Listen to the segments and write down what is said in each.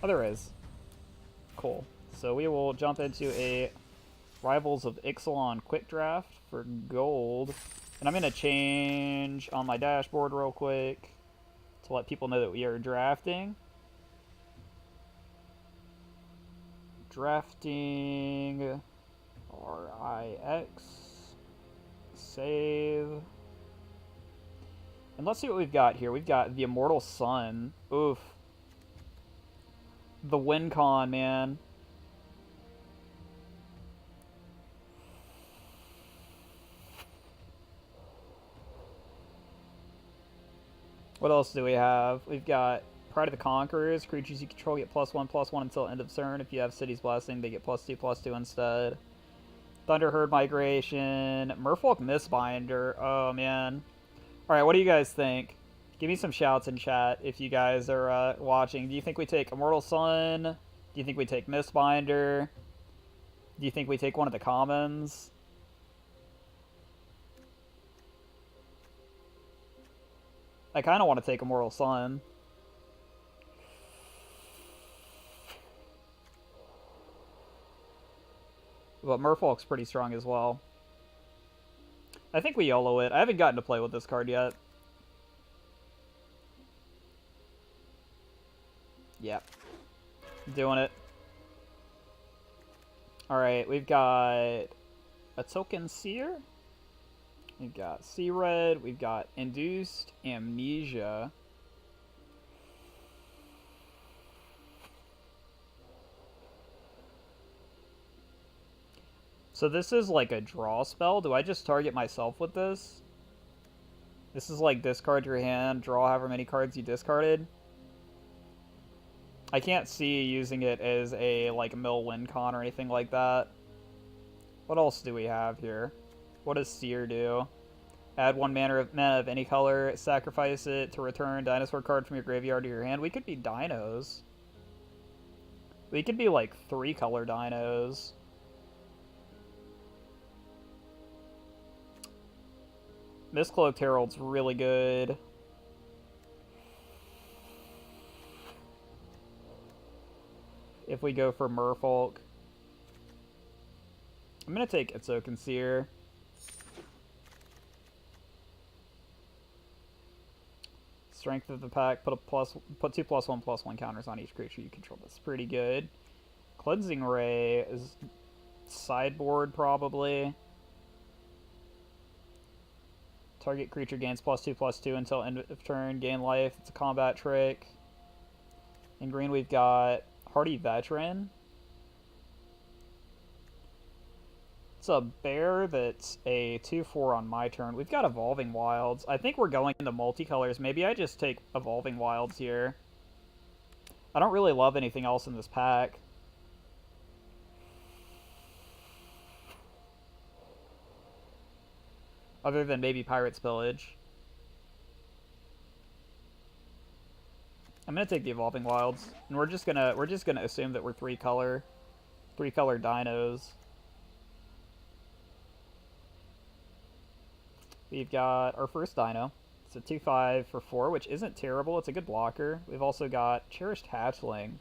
Oh, there is. Cool. So we will jump into a Rivals of Ixalan quick draft for gold. And I'm going to change on my dashboard real quick to let people know that we are drafting. Drafting RIX. Save. And let's see what we've got here. We've got the Immortal Sun. Oof. The WinCon, man. What else do we have? We've got Pride of the Conquerors. Creatures you control get +1/+1 until end of turn. If you have City's Blessing, they get +2/+2 instead. Thunderherd Migration. Merfolk Mistbinder. Oh, man. Alright, what do you guys think? Give me some shouts in chat if you guys are watching. Do you think we take Immortal Sun? Do you think we take Mistbinder? Do you think we take one of the commons? I kind of want to take Immortal Sun. But Merfolk's pretty strong as well. I think we YOLO it. I haven't gotten to play with this card yet. Yep. Doing it. Alright, we've got a Token Seer. We've got Sea Red. We've got Induced Amnesia. So this is like a draw spell. Do I just target myself with this? This is like discard your hand, draw however many cards you discarded. I can't see using it as a like mill win con or anything like that. What else do we have here? What does Seer do? Add 1 mana of any color, sacrifice it to return dinosaur card from your graveyard to your hand. We could be dinos. We could be like 3-color dinos. Mistcloaked Herald's really good. If we go for Merfolk. I'm going to take Token Seer. Strength of the pack, put 2 +1/+1 counters on each creature you control. That's pretty good. Cleansing Ray is sideboard probably. Target creature gains +2/+2 until end of turn. Gain life. It's a combat trick. In green, we've got Hardy Veteran. It's a bear that's a 2/4 on my turn. We've got Evolving Wilds. I think we're going into multicolors. Maybe I just take Evolving Wilds here. I don't really love anything else in this pack. Other than maybe Pirate's Pillage. I'm gonna take the Evolving Wilds, and we're just gonna assume that we're 3-color dinos. We've got our first dino. It's a 2/5 for 4, which isn't terrible. It's a good blocker. We've also got Cherished Hatchling.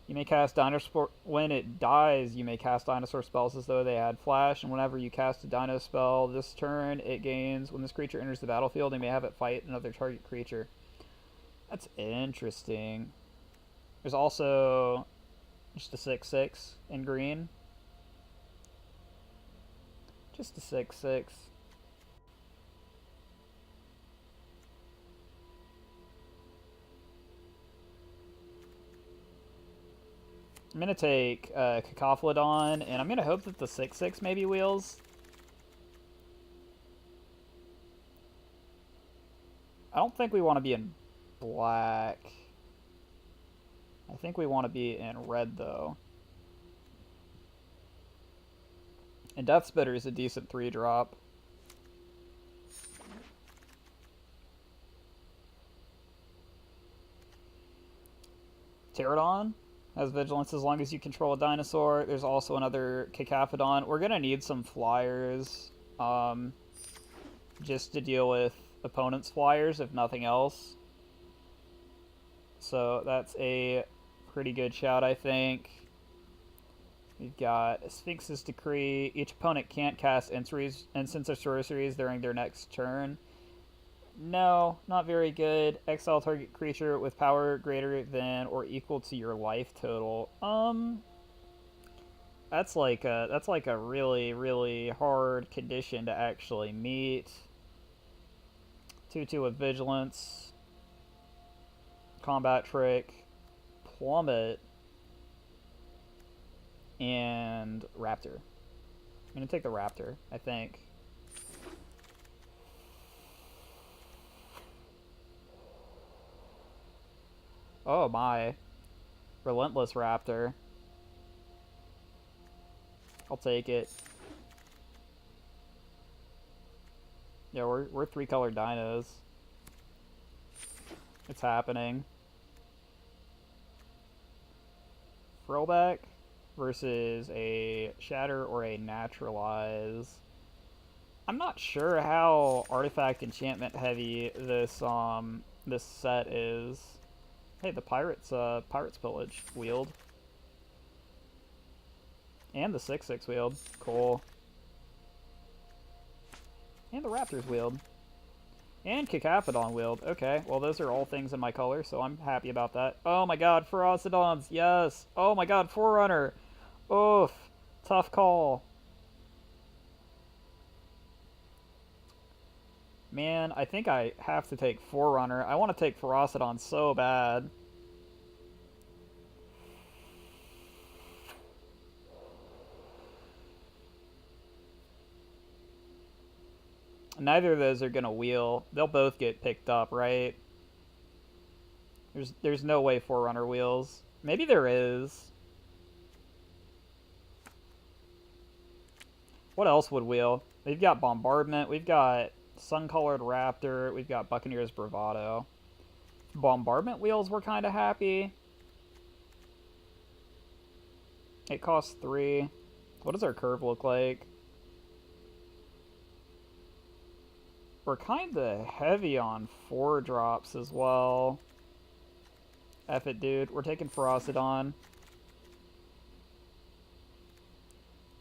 You may cast dinosaur... When it dies, you may cast dinosaur spells as though they had flash, and whenever you cast a dino spell this turn, it gains... When this creature enters the battlefield, you may have it fight another target creature. That's interesting. There's also just a 6/6 in green. Just a 6/6. I'm going to take Cacophlodon, and I'm going to hope that the 6/6 maybe wheels. I don't think we want to be in black. I think we want to be in red, though. And Deathspitter is a decent 3-drop. Pterodon has vigilance as long as you control a dinosaur. There's also another Cacophodon. We're going to need some flyers just to deal with opponents' flyers, if nothing else. So that's a Pretty good shout, I think. We've got Sphinx's Decree. Each opponent can't cast instants or sorceries during their next turn. No, not very good. Exile target creature with power greater than or equal to your life total. That's like a really, really hard condition to actually meet. 2/2 with Vigilance. Combat Trick. Plummet. And Raptor. I'm going to take the Raptor, I think. Oh my. Relentless Raptor. I'll take it. Yeah, we're 3-color dinos. It's happening. Throwback versus a Shatter or a Naturalize. I'm not sure how artifact enchantment heavy this this set is. Hey, the Pirates Pillage wheeled. And the 6/6 wheeled. Cool. And the Raptors wheeled. And Kikapodon wheeled. Okay, well those are all things in my color, so I'm happy about that. Oh my god, Ferocidons, yes! Oh my god, Forerunner! Oof. Tough call. Man, I think I have to take Forerunner. I want to take Ferocidon so bad. Neither of those are going to wheel. They'll both get picked up, right? There's no way Forerunner wheels. Maybe there is. What else would wheel? We've got Bombardment. We've got Sun-Colored Raptor. We've got Buccaneer's Bravado. Bombardment wheels, we're kind of happy. It costs 3. What does our curve look like? We're kind of heavy on 4 drops as well. F it, dude. We're taking Ferocidon.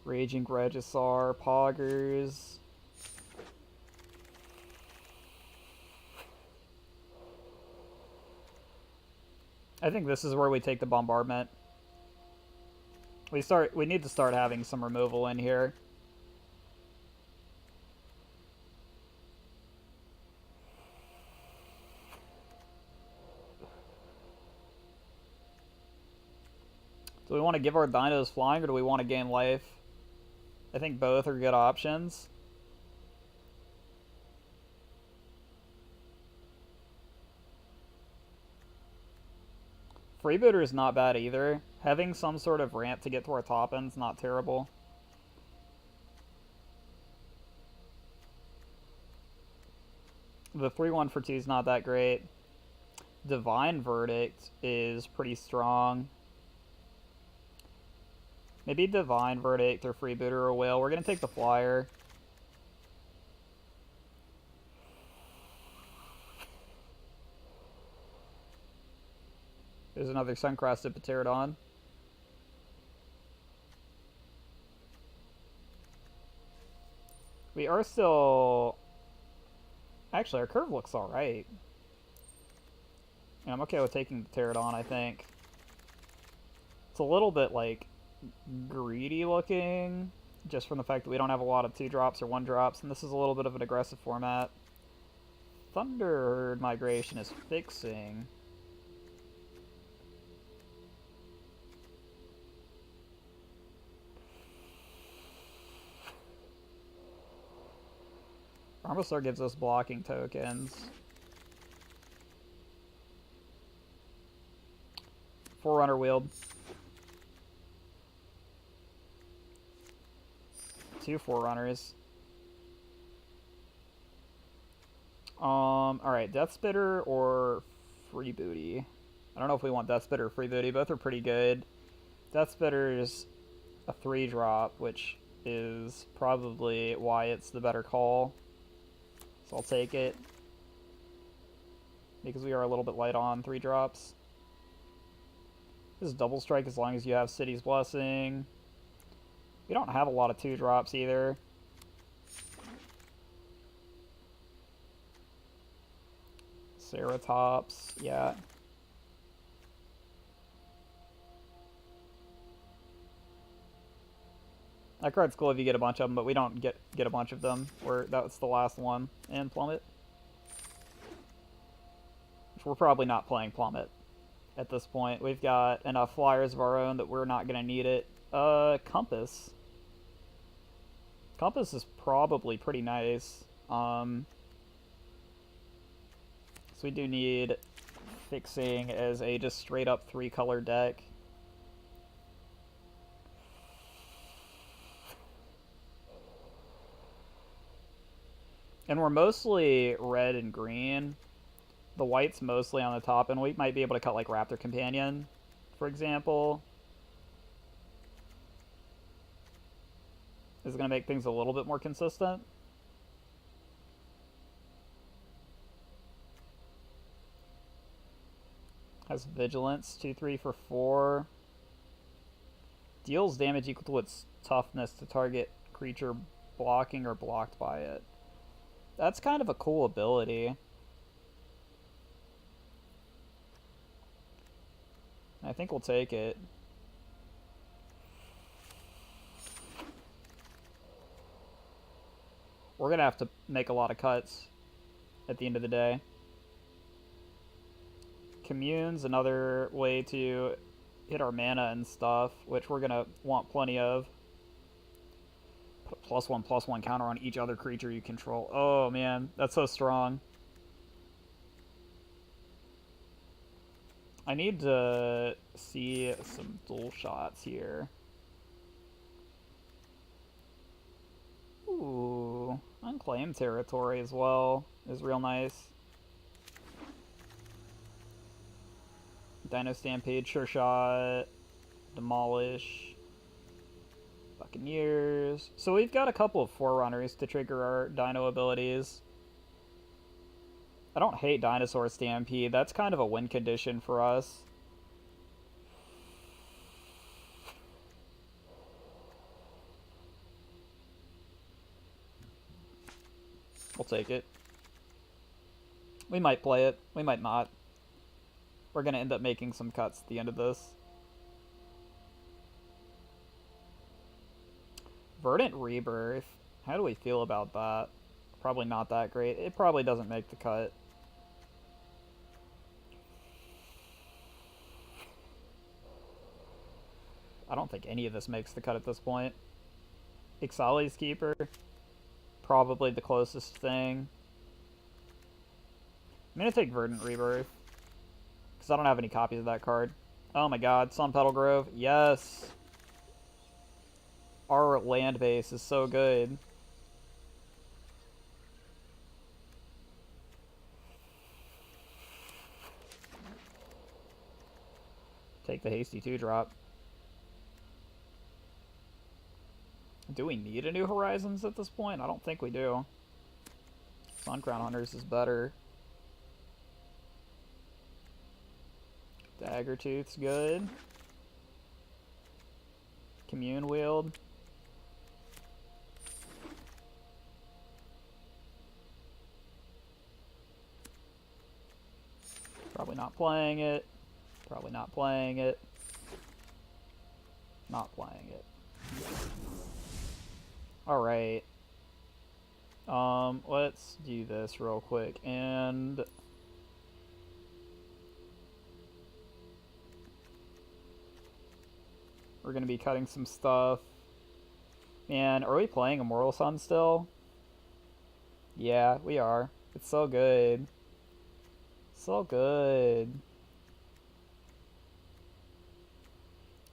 Raging Regisaur, Poggers. I think this is where we take the Bombardment. We need to start having some removal in here. Do we want to give our dinos flying or do we want to gain life? I think both are good options. Freebooter is not bad either. Having some sort of ramp to get to our top end's not terrible. The 3-1 for 2 is not that great. Divine Verdict is pretty strong. Maybe Divine Verdict or Freebooter or Whale. We're going to take the Flyer. There's another Suncrested Pterodon. We are still... Actually, our curve looks alright. Yeah, I'm okay with taking the Pterodon, I think. It's a little bit, like, greedy looking, just from the fact that we don't have a lot of 2-drops or 1-drops, and this is a little bit of an aggressive format. Thunderbird Migration is fixing. Armosaur gives us blocking tokens. Forerunner wheeled. 2 Forerunners. Alright, Death Spitter or Free Booty. I don't know if we want Death Spitter or Free Booty. Both are pretty good. Death Spitter's a 3-drop, which is probably why it's the better call. So I'll take it. Because we are a little bit light on 3-drops. This is double strike as long as you have City's Blessing. We don't have a lot of 2-drops either. Ceratops, yeah. That card's cool if you get a bunch of them, but we don't get a bunch of them. That's the last one. And Plummet. Which we're probably not playing Plummet at this point. We've got enough flyers of our own that we're not going to need it. Compass. Compass is probably pretty nice. So we do need fixing as a just straight up 3-color deck. And we're mostly red and green. The white's mostly on the top, and we might be able to cut like Raptor Companion, for example. Is going to make things a little bit more consistent. Has Vigilance, 2/3 for 4. Deals damage equal to its toughness to target creature blocking or blocked by it. That's kind of a cool ability. I think we'll take it. We're going to have to make a lot of cuts at the end of the day. Commune's another way to hit our mana and stuff, which we're going to want plenty of. Put a +1/+1 counter on each other creature you control. Oh man, that's so strong. I need to see some dual shots here. Ooh, unclaimed territory as well is real nice. Dino Stampede, Sure Shot, Demolish, Buccaneers. So we've got a couple of Forerunners to trigger our Dino abilities. I don't hate Dinosaur Stampede. That's kind of a win condition for us. We'll take it. We might play it. We might not. We're going to end up making some cuts at the end of this. Verdant Rebirth. How do we feel about that? Probably not that great. It probably doesn't make the cut. I don't think any of this makes the cut at this point. Ixali's Keeper. Probably the closest thing. I'm going to take Verdant Rebirth. Because I don't have any copies of that card. Oh my god, Sun Petal Grove. Yes! Our land base is so good. Take the hasty 2-drop. Do we need a New Horizons at this point? I don't think we do. Suncrown Hunters is better. Daggertooth's good. Commune Wield. Probably not playing it. Probably not playing it. Not playing it. Alright. Let's do this real quick. And we're going to be cutting some stuff. Man, are we playing Immortal Sun still? Yeah, we are. It's so good. So good.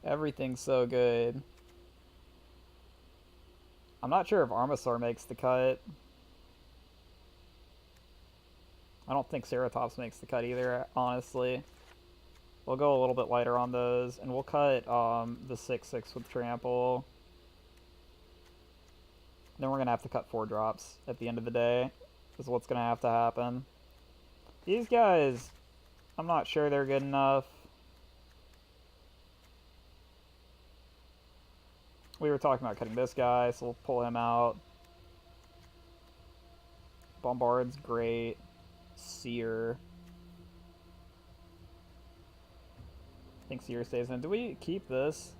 Everything's so good. I'm not sure if Armasaur makes the cut. I don't think Ceratops makes the cut either, honestly. We'll go a little bit lighter on those, and we'll cut the 6/6 with Trample. Then we're going to have to cut 4-drops at the end of the day, is what's going to have to happen. These guys, I'm not sure they're good enough. We were talking about cutting this guy, so we'll pull him out. Bombard's great. Seer. I think Seer stays in. Do we keep this?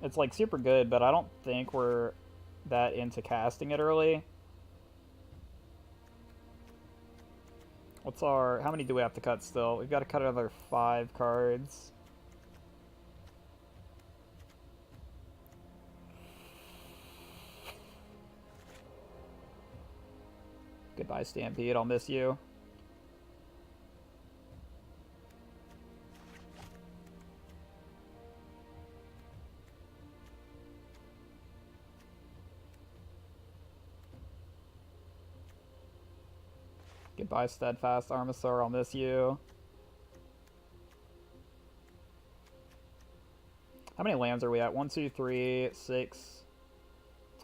It's like super good, but I don't think we're that into casting it early. What's our... How many do we have to cut still? We've got to cut another 5 cards. Goodbye, Stampede. I'll miss you. Goodbye, Steadfast Armasaur. I'll miss you. How many lands are we at? 1, 2, 3, 6,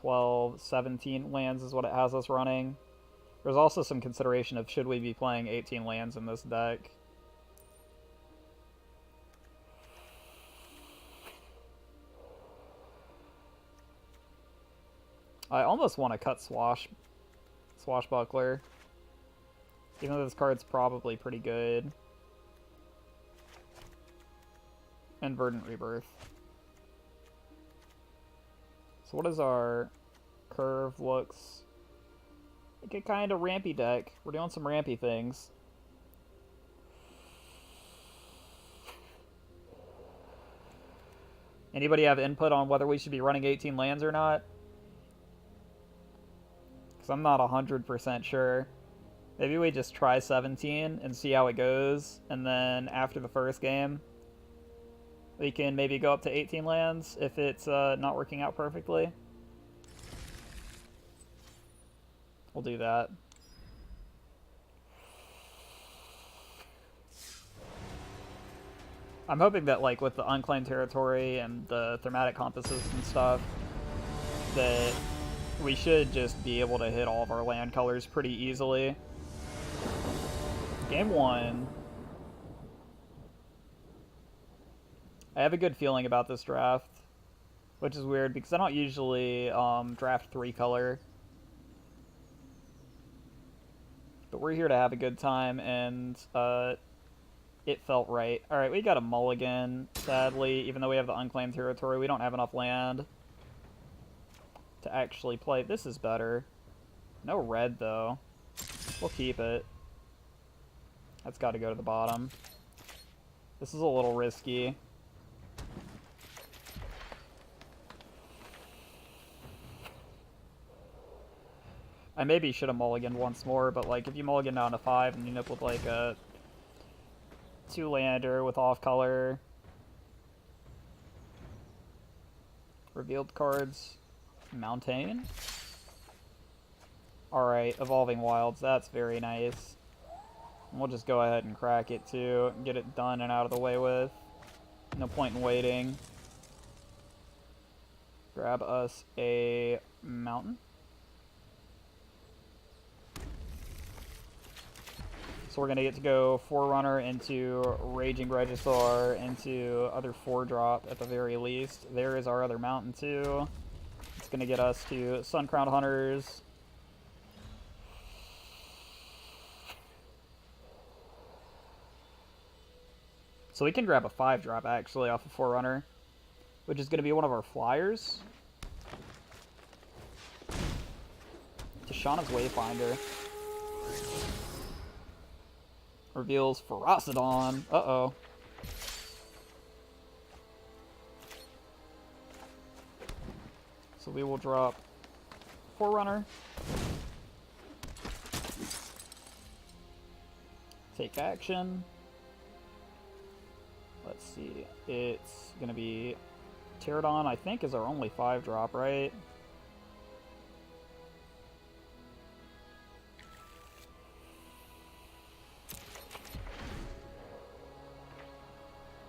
12, 17 lands is what it has us running. There's also some consideration of should we be playing 18 lands in this deck. I almost want to cut Swashbuckler. Even though this card's probably pretty good. And Verdant Rebirth. So what is our curve looks? Like a kind of rampy deck. We're doing some rampy things. Anybody have input on whether we should be running 18 lands or not? Because I'm not 100% sure. Maybe we just try 17 and see how it goes, and then after the first game, we can maybe go up to 18 lands if it's not working out perfectly. We'll do that. I'm hoping that, like, with the unclaimed territory and the thematic compasses and stuff, that we should just be able to hit all of our land colors pretty easily. Game 1. I have a good feeling about this draft, which is weird because I don't usually draft 3-color. But we're here to have a good time, and it felt right. Alright, we got a mulligan, sadly. Even though we have the unclaimed territory, we don't have enough land to actually play. This is better. No red, though. We'll keep it. That's got to go to the bottom. This is a little risky. I maybe should have mulliganed once more, but like if you mulligan down to 5 and you end up with like a 2-lander with off-color revealed cards, Mountain. Alright, Evolving Wilds, that's very nice. We'll just go ahead and crack it too, get it done and out of the way with. No point in waiting. Grab us a mountain. So we're going to get to go Forerunner into Raging Regisaur into other 4-drop at the very least. There is our other mountain too. It's going to get us to Suncrowned Hunters. So we can grab a 5-drop actually off of Forerunner, which is going to be one of our flyers. Tishana's Wayfinder. Reveals Ferocidon. Uh-oh. So we will drop Forerunner. Take action. Let's see. It's going to be Pterodon, I think, is our only 5-drop, right?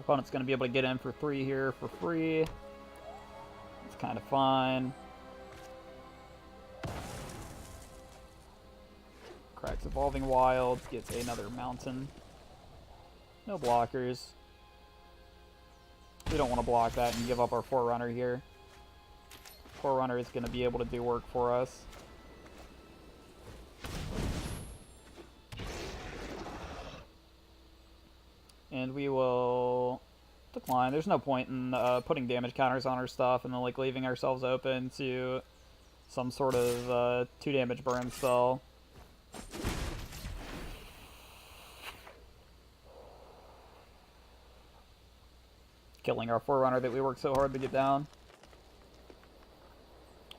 Opponent's going to be able to get in for 3 here for free. It's kind of fine. Cracks Evolving Wilds, gets another mountain. No blockers. We don't want to block that and give up our Forerunner here. Forerunner is going to be able to do work for us. And we will decline. There's no point in putting damage counters on our stuff and then like leaving ourselves open to some sort of 2 damage burn spell. Killing our Forerunner that we worked so hard to get down.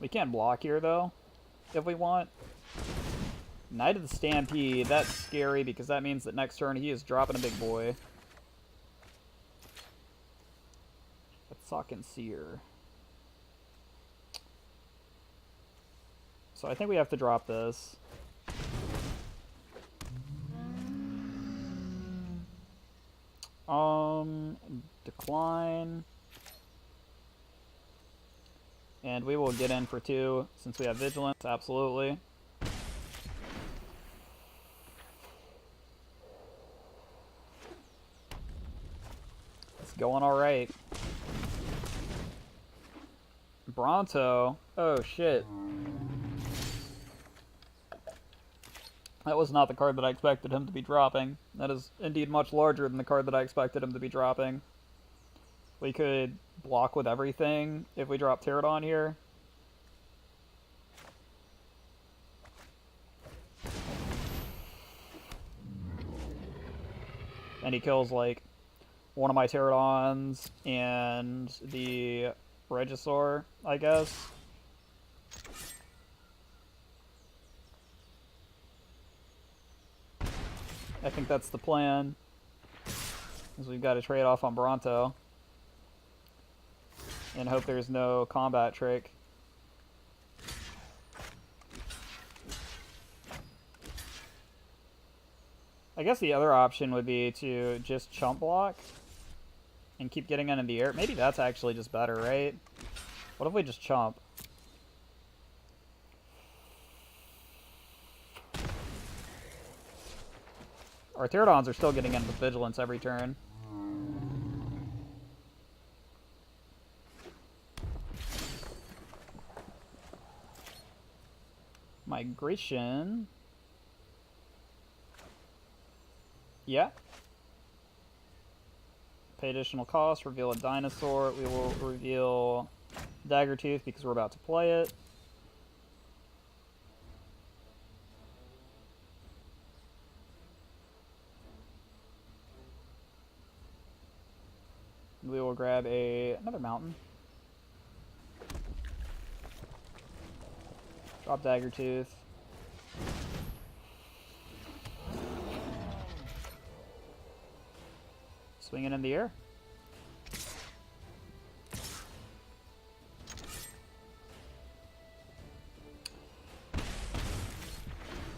We can't block here though, if we want. Knight of the Stampede, that's scary because that means that next turn he is dropping a big boy. Sock and Seer. So I think we have to drop this. Decline. And we will get in for 2 since we have Vigilance, absolutely. It's going alright. Bronto. Oh shit. That was not the card that I expected him to be dropping. That is indeed much larger than the card that I expected him to be dropping. We could block with everything if we drop Pterodon here. And he kills like one of my Pterodons and the Regisaur, I guess. I think that's the plan. Because we've got to trade off on Bronto. And hope there's no combat trick. I guess the other option would be to just chump block and keep getting into the air. Maybe that's actually just better, right? What if we just chump? Our Pterodons are still getting in with Vigilance every turn. Migration. Yeah. Pay additional cost, reveal a dinosaur. We will reveal Daggertooth because we're about to play it. We will grab another mountain. Drop Daggertooth. Swing it in the air.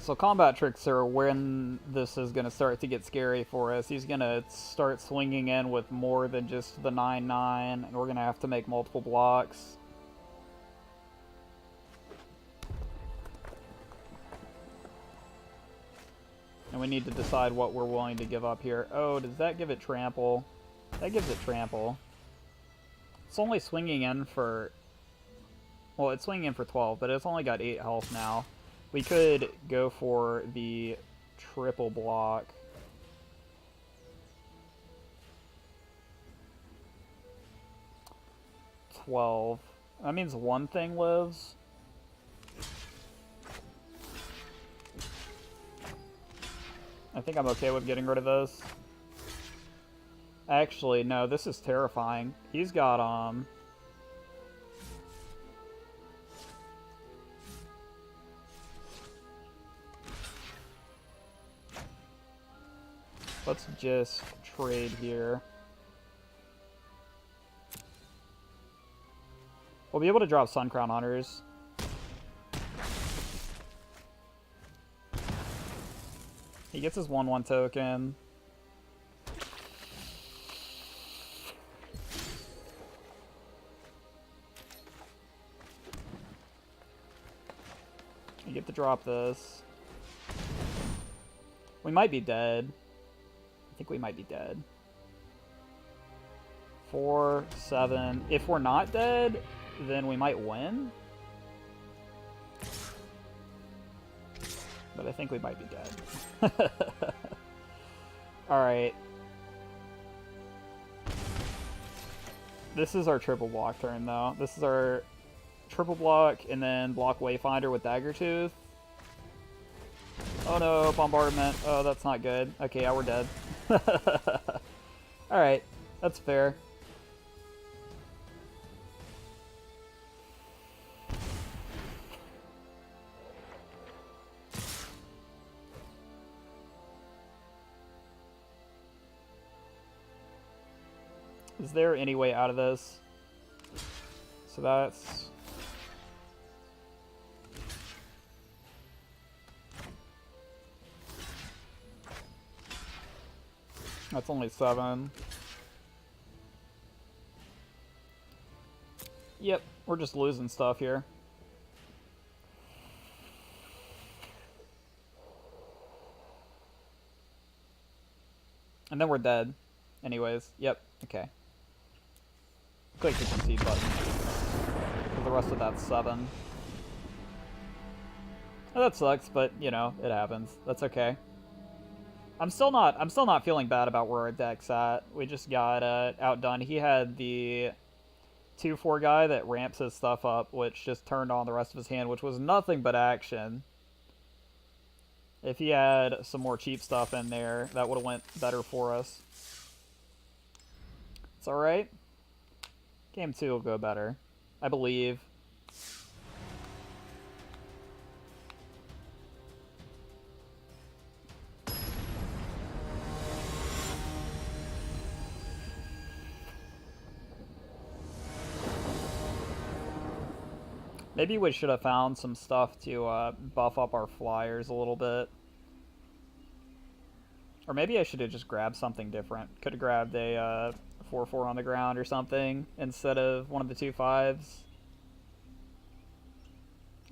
So combat tricks are when this is going to start to get scary for us. He's going to start swinging in with more than just the 9/9, and we're going to have to make multiple blocks. And we need to decide what we're willing to give up here. Oh, does that give it trample? That gives it trample. It's only swinging in for... Well, it's swinging in for 12, but it's only got 8 health now. We could go for the triple block. $12. That means one thing lives. I think I'm okay with getting rid of this. Actually, no, this is terrifying. He's got, let's just trade here. We'll be able to drop Sun Crown Hunters. He gets his 1/1 token. You get to drop this. We might be dead. I think we might be dead. 4, 7. If we're not dead, then we might win. But I think we might be dead. Alright. This is our triple block turn, though. This is our triple block, and then block Wayfinder with Daggertooth. Oh no, bombardment. Oh, that's not good. Okay, yeah, we're dead. Alright, that's fair. Is there any way out of this? So that's... That's only 7. Yep, we're just losing stuff here. And then we're dead. Anyways, yep, okay. Click the concede button. For the rest of that's 7. Oh, that sucks, but you know, it happens. That's okay. I'm still not feeling bad about where our deck's at. We just got outdone. He had the 2/4 guy that ramps his stuff up, which just turned on the rest of his hand, which was nothing but action. If he had some more cheap stuff in there, that would have went better for us. It's alright. Game 2 will go better, I believe. Maybe we should have found some stuff to buff up our flyers a little bit. Or maybe I should have just grabbed something different. Could have grabbed a 4/4 on the ground or something instead of one of the 2/5s.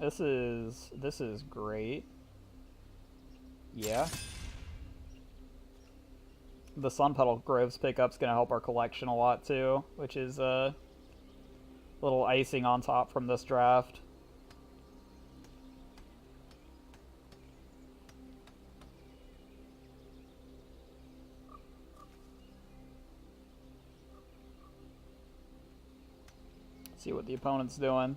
This is great. Yeah. The Sun Petal Groves pickup's gonna help our collection a lot too, which is a little icing on top from this draft. See what the opponent's doing.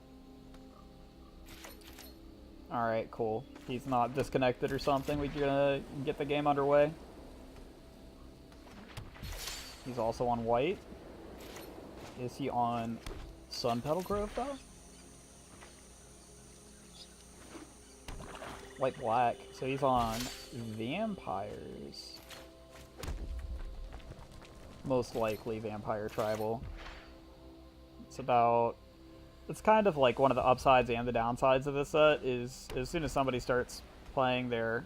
Alright, cool. He's not disconnected or something. We're gonna get the game underway. He's also on white. Is he on Sun Petal Grove though? White black. So he's on vampires. Most likely vampire tribal. It's kind of like one of the upsides and the downsides of this set is as soon as somebody starts playing their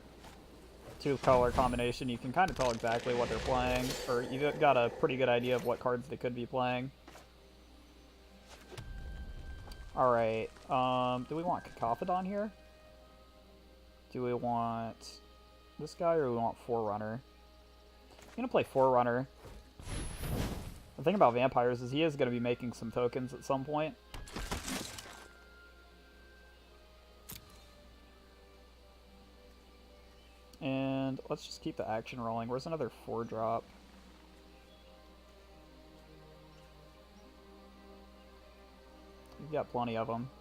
2-color combination, you can kind of tell exactly what they're playing, or you've got a pretty good idea of what cards they could be playing. Alright, do we want Cacophodon here? Do we want this guy, or do we want Forerunner? I'm gonna play Forerunner. The thing about vampires is he is going to be making some tokens at some point. And let's just keep the action rolling. Where's another 4-drop? We've got plenty of them.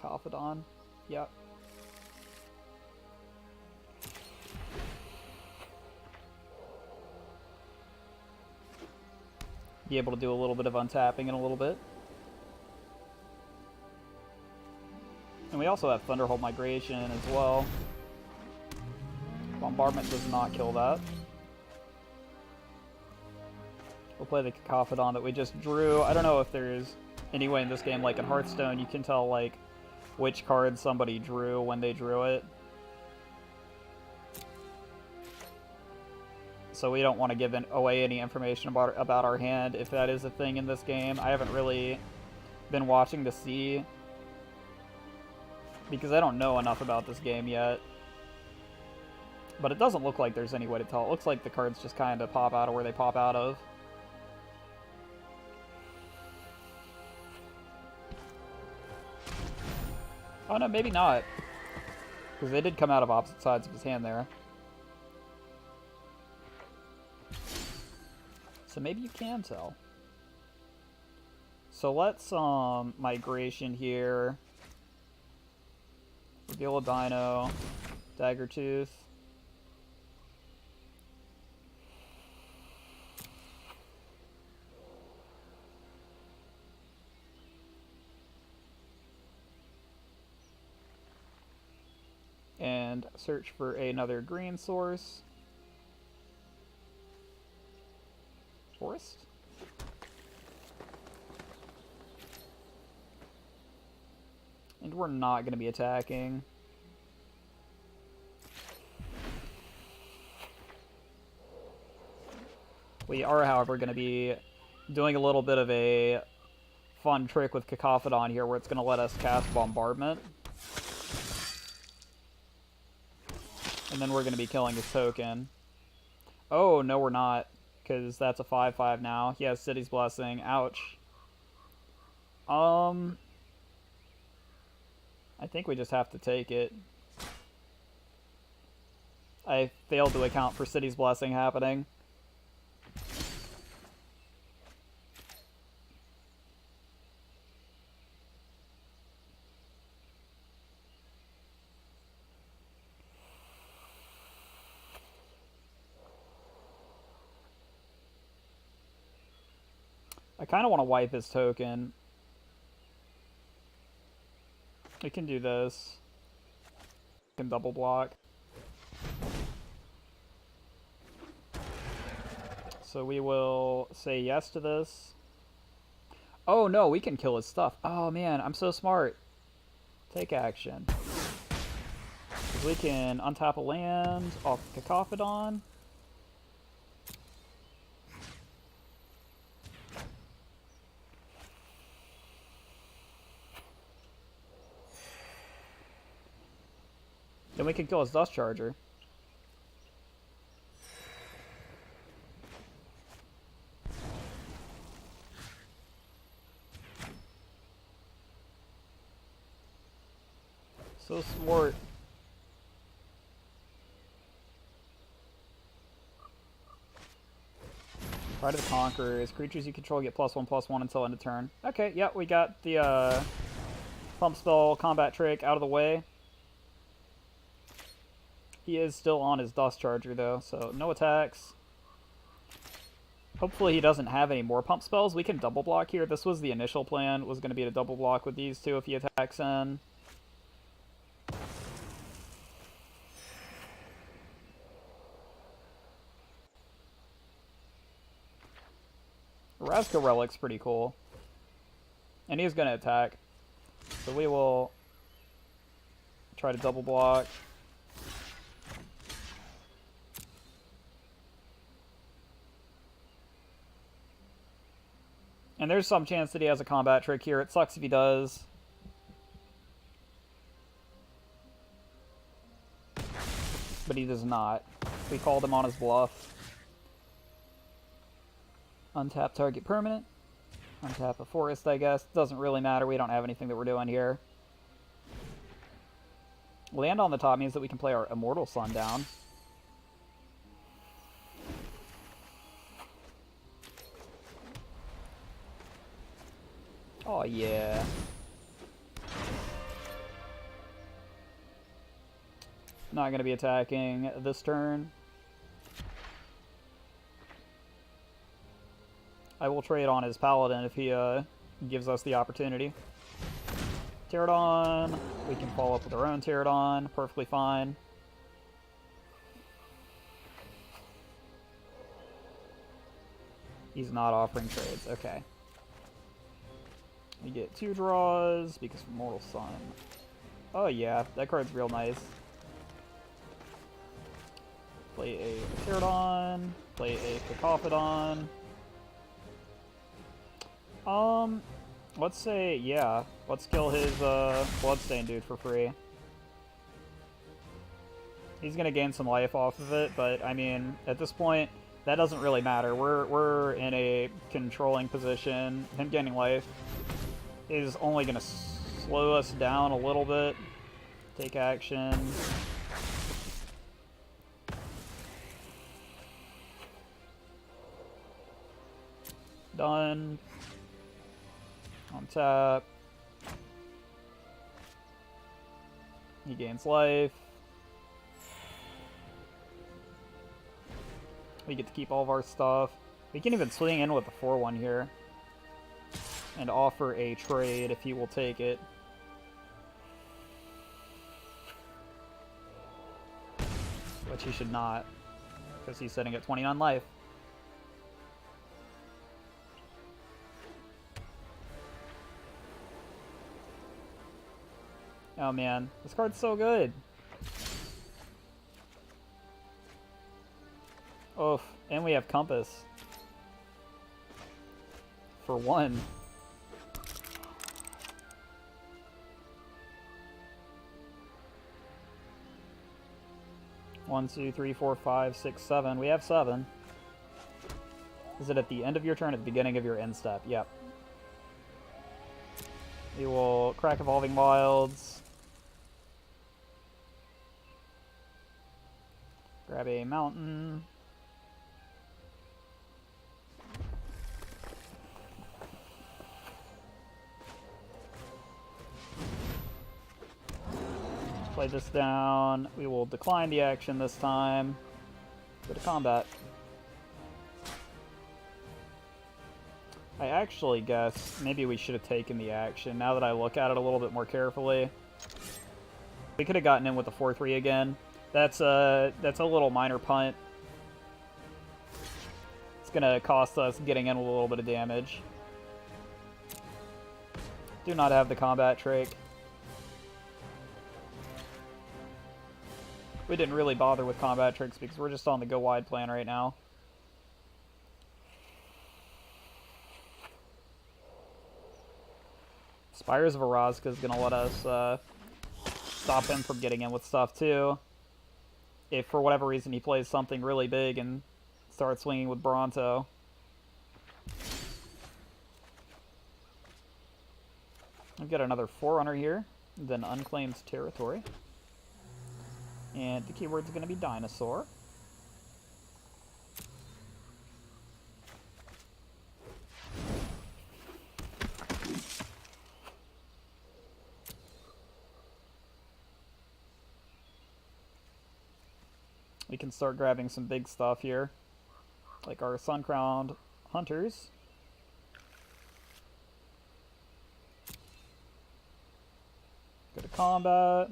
Cacophodon. Yep. Be able to do a little bit of untapping in a little bit. And we also have Thunderhold Migration as well. Bombardment does not kill that. We'll play the Cacophodon that we just drew. I don't know if there's any way in this game, like in Hearthstone, you can tell like which card somebody drew when they drew it. So we don't want to give away any information about our hand if that is a thing in this game. I haven't really been watching to see, because I don't know enough about this game yet. But it doesn't look like there's any way to tell. It looks like the cards just kind of pop out of where they pop out of. Oh no, maybe not. Because they did come out of opposite sides of his hand there. So maybe you can tell. So let's migration here. Reveal a Dino. Daggertooth. And search for another green source. Forest? And we're not going to be attacking. We are, however, going to be doing a little bit of a fun trick with Cacophodon here where it's going to let us cast Bombardment. And then we're going to be killing his token. Oh, no we're not, because that's a 5/5 now. He has City's Blessing. Ouch. I think we just have to take it. I failed to account for City's Blessing happening. I kind of want to wipe his token. We can do this. We can double block. So we will say yes to this. Oh no, we can kill his stuff. Oh man, I'm so smart. Take action. We can untap a land off Cacophodon. Then we can kill his Dust Charger. So smart. Pride of the Conquerors. Creatures you control get +1/+1 until end of turn. Okay, yeah, we got the pump spell combat trick out of the way. He is still on his Dust Charger, though, so no attacks. Hopefully he doesn't have any more pump spells. We can double block here. This was the initial plan, was going to be to double block with these two if he attacks in. Ravka Relic's pretty cool. And he's going to attack. So we will try to double block. And there's some chance that he has a combat trick here. It sucks if he does. But he does not. We called him on his bluff. Untap target permanent. Untap a forest, I guess. Doesn't really matter. We don't have anything that we're doing here. Land on the top means that we can play our Immortal Sundown. Oh, yeah. Not going to be attacking this turn. I will trade on his Paladin if he gives us the opportunity. Pterodon. We can follow up with our own Pterodon. Perfectly fine. He's not offering trades. Okay. We get 2 draws because of Mortal Sun. Oh yeah, that card's real nice. Play a Pterodon. Play a Cacophodon. Let's say, yeah, let's kill his Bloodstain dude for free. He's gonna gain some life off of it, but I mean, at this point, that doesn't really matter. We're in a controlling position. Him gaining life is only gonna slow us down a little bit. Take action. Done. On tap. He gains life. We get to keep all of our stuff. We can even swing in with the 4-1 here. And offer a trade if he will take it. Which he should not. Because he's sitting at 29 life. Oh man, this card's so good. Oof, and we have Compass. For 1. One, two, three, four, five, 6, 7. We have 7. Is it at the end of your turn, at the beginning of your end step? Yep. We will crack Evolving Wilds. Grab a mountain. Play this down. We will decline the action this time. Go to combat. I actually guess maybe we should have taken the action. Now that I look at it a little bit more carefully, we could have gotten in with the 4-3 again. That's a little minor punt. It's gonna cost us getting in with a little bit of damage. Do not have the combat trick. We didn't really bother with combat tricks because we're just on the go wide plan right now. Spires of Orazka is gonna let us stop him from getting in with stuff too. If for whatever reason he plays something really big and starts swinging with Bronto. We've got another Forerunner here, then Unclaimed Territory. And the keyword's going to be Dinosaur. We can start grabbing some big stuff here, like our Sun-Crowned Hunters. Go to combat.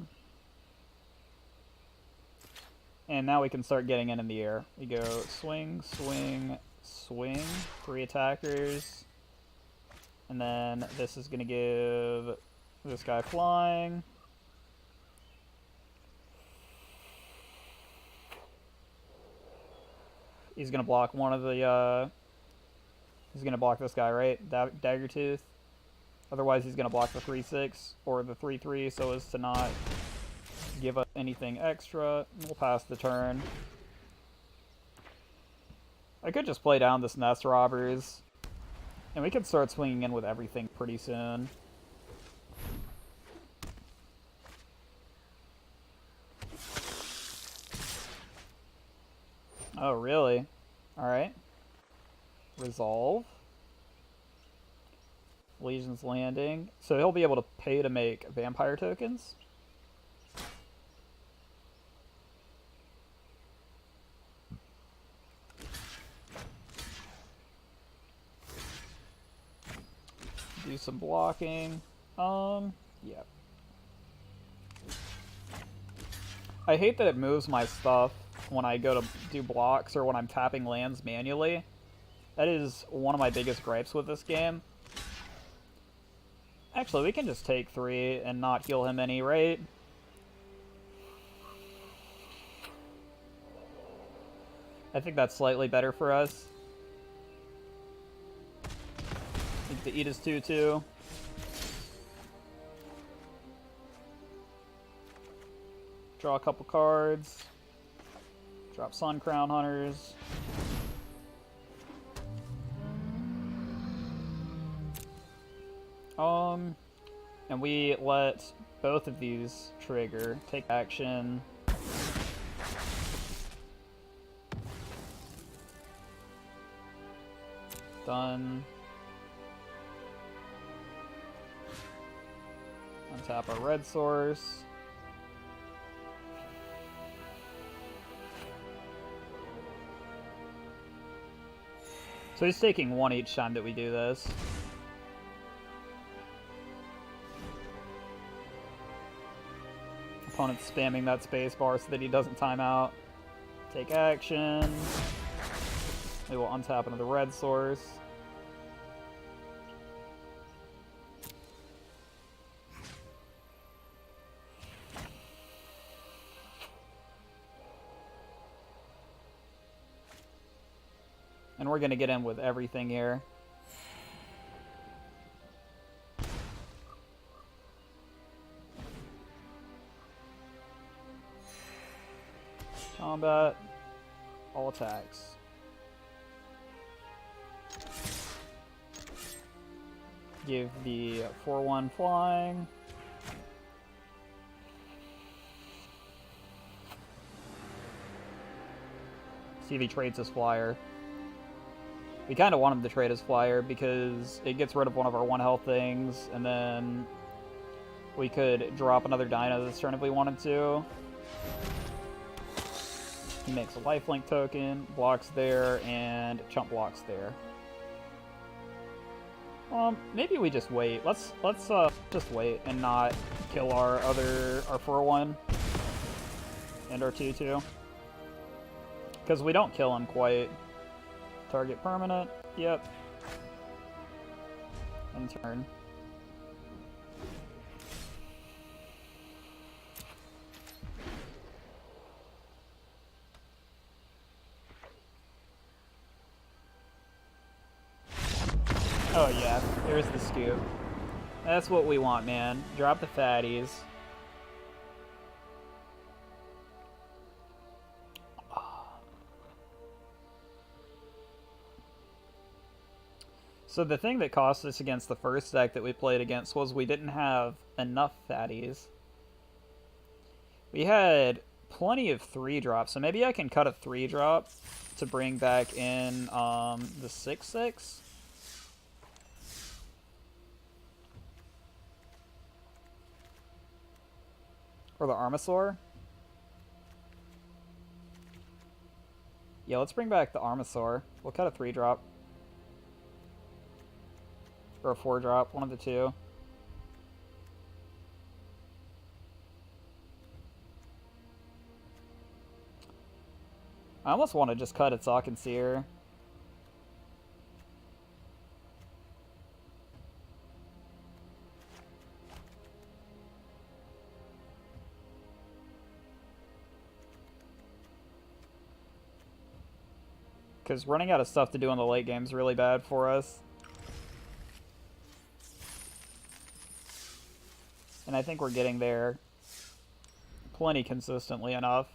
And now we can start getting in the air. We go swing, swing, swing. 3 attackers. And then this is going to give this guy flying. He's going to block one of the... he's going to block this guy, right? Daggertooth. Otherwise, he's going to block the 3-6 or the 3-3 so as to not give us anything extra. We'll pass the turn. I could just play down this Nest Robbers, and we could start swinging in with everything pretty soon. Oh, really? Alright. Resolve. Legion's Landing. So he'll be able to pay to make vampire tokens. Do some blocking. Yeah. I hate that it moves my stuff when I go to do blocks or when I'm tapping lands manually. That is one of my biggest gripes with this game. Actually, we can just take 3 and not heal him any, right? I think that's slightly better for us. Need to eat his 2-2. Draw a couple cards. Drop Sun Crown Hunters. And we let both of these trigger. Take action. Done. Untap our red source. So he's taking one each time that we do this. Opponent's spamming that space bar so that he doesn't time out. Take action. We will untap another red source. And we're going to get in with everything here. Combat. All attacks. Give the 4/1 flying. See if he trades his flyer. We kind of want him to trade his flyer because it gets rid of one of our 1 health things, and then we could drop another Dino this turn if we wanted to. He makes a lifelink token, blocks there, and chump blocks there. Maybe we just wait. Let's just wait and not kill our 4/1 and our 2/2. Because we don't kill him quite. Target permanent. Yep. End turn. Oh yeah, there's the scoop. That's what we want, man. Drop the fatties. So the thing that cost us against the first deck that we played against was we didn't have enough fatties. We had plenty of 3-drops, so maybe I can cut a 3-drop to bring back in the 6/6. Or the Armasaur. Yeah, let's bring back the Armasaur. We'll cut a 3-drop. Or a 4-drop, one of the two. I almost want to just cut its Sock and Seer. Because running out of stuff to do in the late game is really bad for us. And I think we're getting there plenty consistently enough.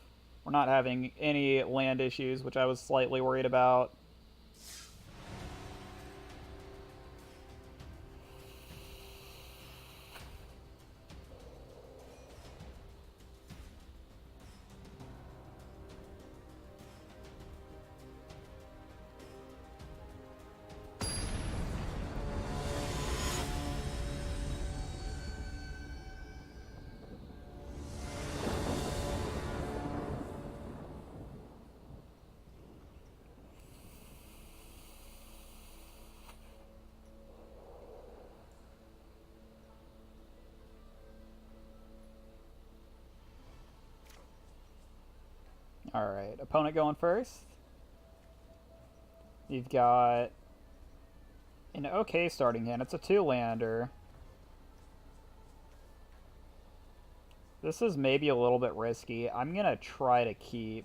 We're not having any land issues, which I was slightly worried about. Alright, opponent going first. You've got an okay starting hand. It's a 2-lander. This is maybe a little bit risky. I'm going to try to keep.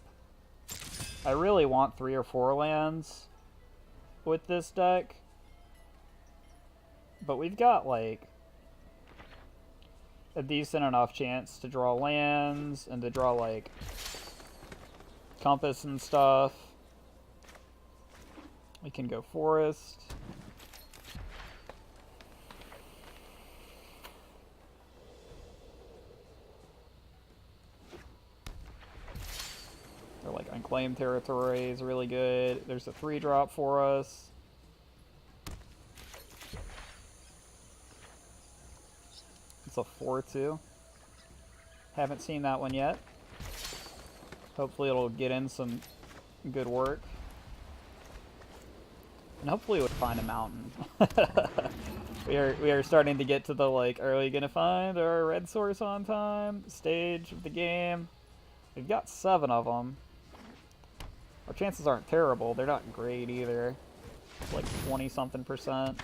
I really want 3 or 4 lands with this deck. But we've got, like, a decent enough chance to draw lands and to draw, like, compass and stuff. We can go forest. They're like unclaimed territory is really good. There's a 3-drop for us. It's a 4/2. Haven't seen that one yet. Hopefully it'll get in some good work. And hopefully we'll find a mountain. we are starting to get to the like, are we gonna find our red source on time stage of the game? We've got 7 of them. Our chances aren't terrible. They're not great either. It's like 20-something%.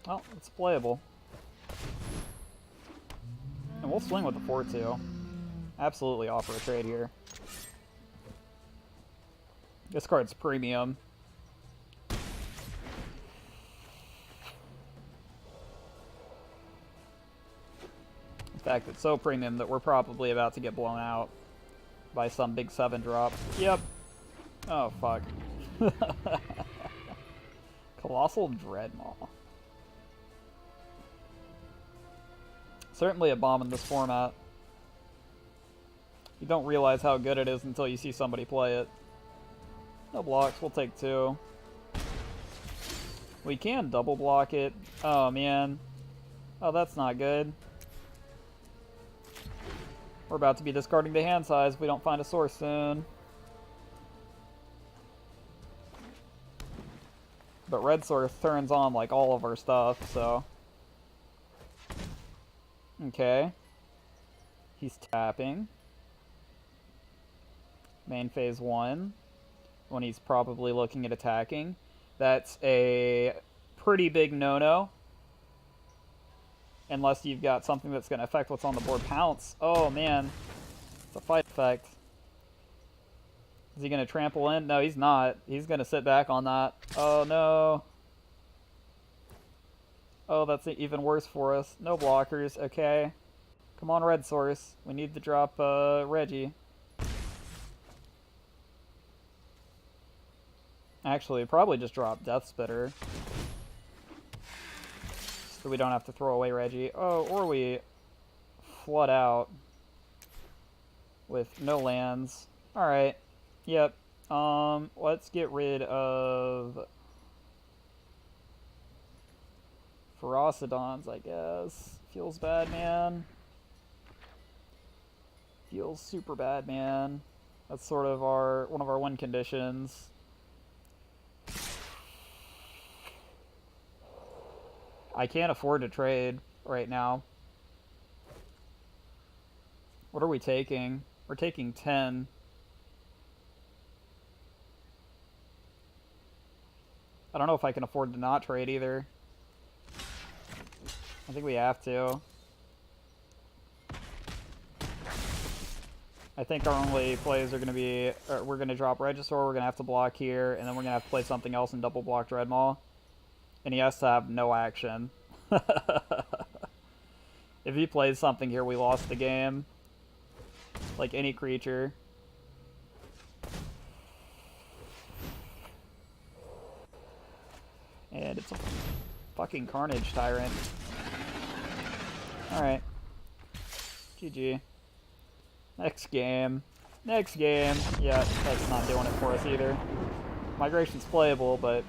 Well, it's playable. And we'll swing with the 4/2. Absolutely offer a trade here. This card's premium. In fact, it's so premium that we're probably about to get blown out by some big 7-drop. Yep. Oh, fuck. Colossal Dreadmaw. Certainly a bomb in this format. You don't realize how good it is until you see somebody play it. No blocks, we'll take 2. We can double block it. Oh, man. Oh, that's not good. We're about to be discarding the hand size if we don't find a source soon. But red source turns on like all of our stuff, so... Okay. He's tapping. Main phase 1. When he's probably looking at attacking. That's a pretty big no-no. Unless you've got something that's going to affect what's on the board. Pounce. Oh, man. It's a fight effect. Is he going to trample in? No, he's not. He's going to sit back on that. Oh, no. Oh, that's even worse for us. No blockers. Okay. Come on, red source. We need to drop Reggie. Actually, probably just drop Death Spitter. So we don't have to throw away Reggie. Oh, or we flood out with no lands. Alright. Yep. Let's get rid of Ferocidons, I guess. Feels bad, man. Feels super bad, man. That's sort of one of our win conditions. I can't afford to trade right now. What are we taking? We're taking 10. I don't know if I can afford to not trade either. I think we have to. I think our only plays are going to be... we're going to drop Regisaur, we're going to have to block here, and then we're going to have to play something else and double block Dreadmaw. And he has to have no action. If he plays something here, we lost the game. Like any creature. And it's a fucking Carnage Tyrant. Alright. GG. Next game. Next game. Yeah, that's not doing it for us either. Migration's playable, but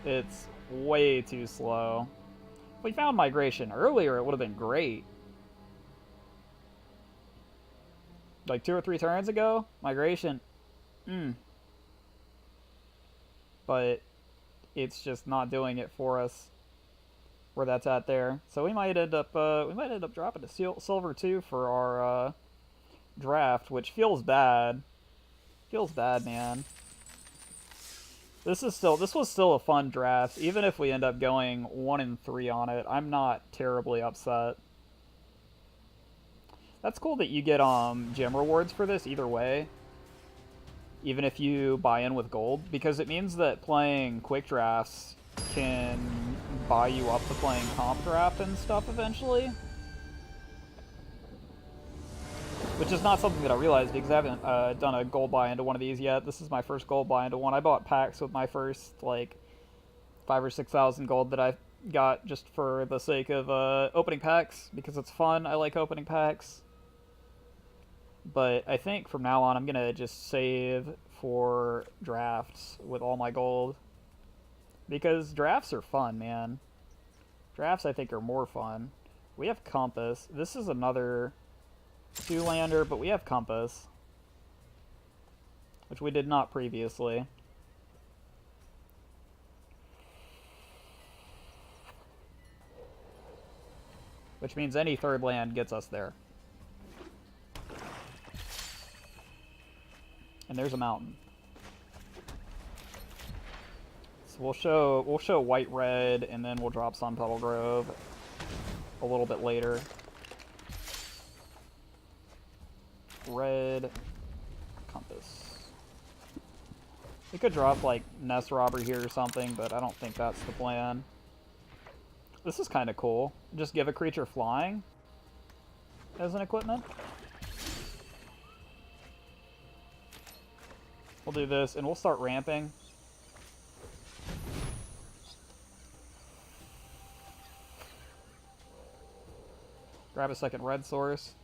it's way too slow. If we found Migration earlier, it would have been great. Like 2 or 3 turns ago, Migration. But it's just not doing it for us where that's at there. So we might end up dropping to silver 2 for our draft, which feels bad. Feels bad, man. This was still a fun draft. Even if we end up going 1-3 on it, I'm not terribly upset. That's cool that you get gem rewards for this either way. Even if you buy in with gold, because it means that playing quick drafts can buy you up to playing comp draft and stuff eventually. which is not something that I realized because I haven't done a gold buy into one of these yet. This is my first gold buy into one. I bought packs with my first like 5,000 or 6,000 gold that I got just for the sake of opening packs because it's fun. I like opening packs. But I think from now on I'm gonna just save for drafts with all my gold because drafts are fun, man. Drafts I think are more fun. We have Compass. This is another 2-lander, but we have Compass, which we did not previously. Which means any third land gets us there. And there's a mountain. So we'll show white red and then we'll drop Sun Petal Grove a little bit later. Red Compass. We could drop like Nest Robber here or something, but I don't think that's the plan. This is kind of cool. Just give a creature flying as an equipment. We'll do this and we'll start ramping. Grab a second red source.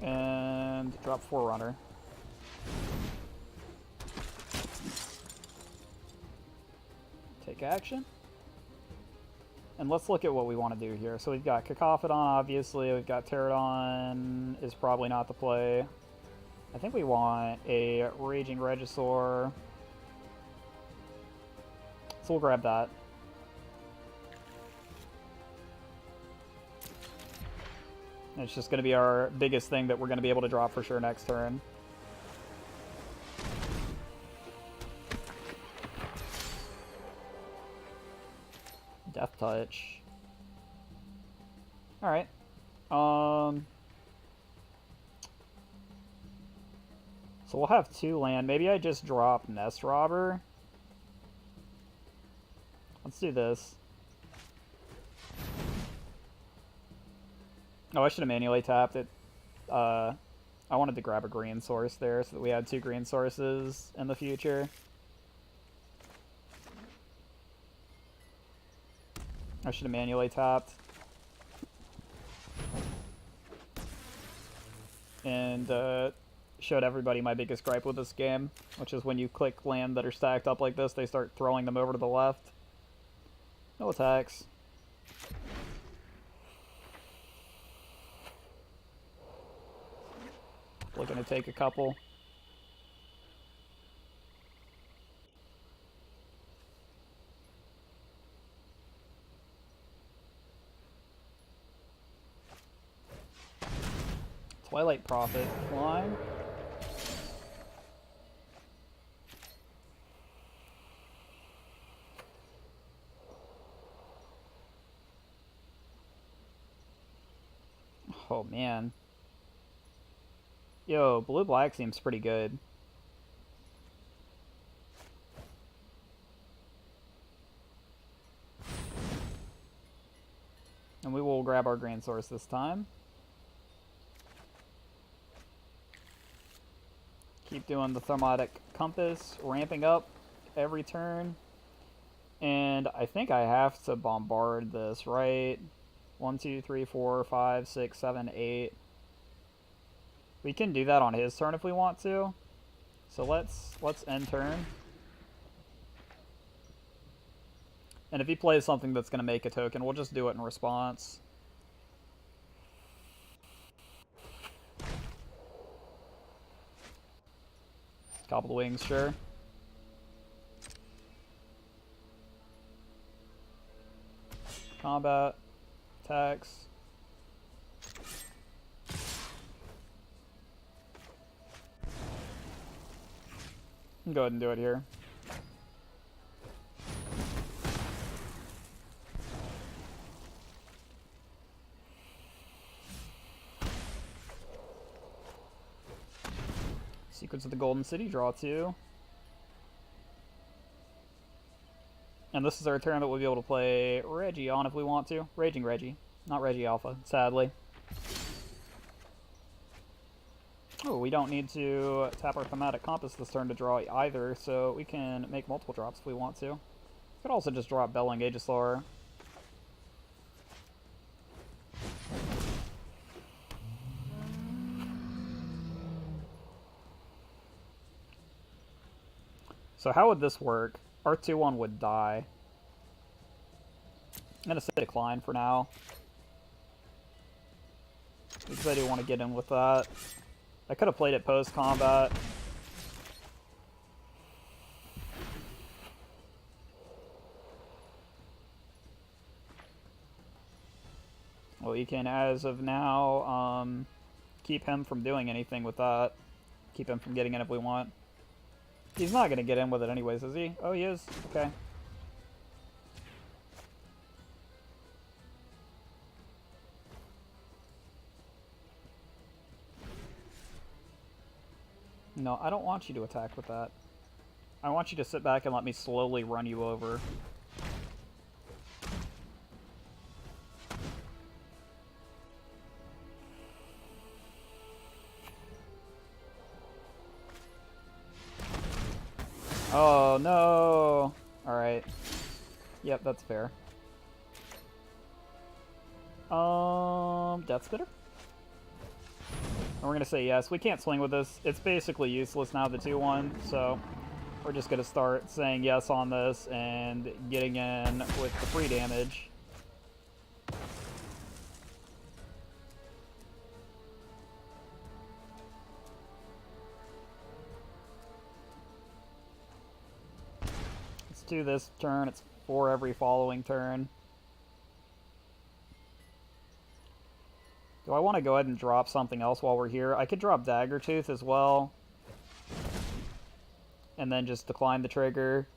And drop Forerunner. Take action. And let's look at what we want to do here. So we've got Cacophodon, obviously. We've got Pterodon is probably not the play. I think we want a Raging Regisaur. So we'll grab that. And it's just going to be our biggest thing that we're going to be able to drop for sure next turn. Death Touch. Alright. So we'll have 2 land. Maybe I just drop Nest Robber. Let's do this. Oh, I should have manually tapped it. I wanted to grab a green source there so that we had 2 green sources in the future. I should have manually tapped. And showed everybody my biggest gripe with this game, which is when you click land that are stacked up like this, they start throwing them over to the left. No attacks. Looking to take a couple. Twilight Prophet flying. Oh man. Yo, blue-black seems pretty good. And we will grab our green source this time. Keep doing the Thermatic Compass, ramping up every turn. And I think I have to bombard this, right? 1, 2, 3, 4, 5, 6, 7, 8. We can do that on his turn if we want to. So let's end turn. And if he plays something that's going to make a token, we'll just do it in response. Gobbled Wings, sure. Combat. Attacks. Go ahead and do it here. Secrets of the Golden City, draw 2. And this is our turn that we'll be able to play Reggie on if we want to. Raging Reggie, not Reggie Alpha, sadly. Oh, we don't need to tap our Thematic Compass this turn to draw either, so we can make multiple drops if we want to. Could also just drop Belling Aegislaur. So how would this work? Our 2-1 would die. I'm going to say decline for now, because I do want to get in with that. I could have played it post-combat. Well, you can, as of now, keep him from doing anything with that. Keep him from getting in if we want. He's not going to get in with it anyways, is he? Oh, he is? Okay. No, I don't want you to attack with that. I want you to sit back and let me slowly run you over. Oh, no! Alright. Yep, that's fair. Death Spitter? And we're gonna say yes. We can't swing with this. It's basically useless now, the 2-1, so we're just gonna start saying yes on this and getting in with the free damage. It's 2 this turn, it's 4 every following turn. Do I want to go ahead and drop something else while we're here? I could drop Daggertooth as well. And then just decline the trigger.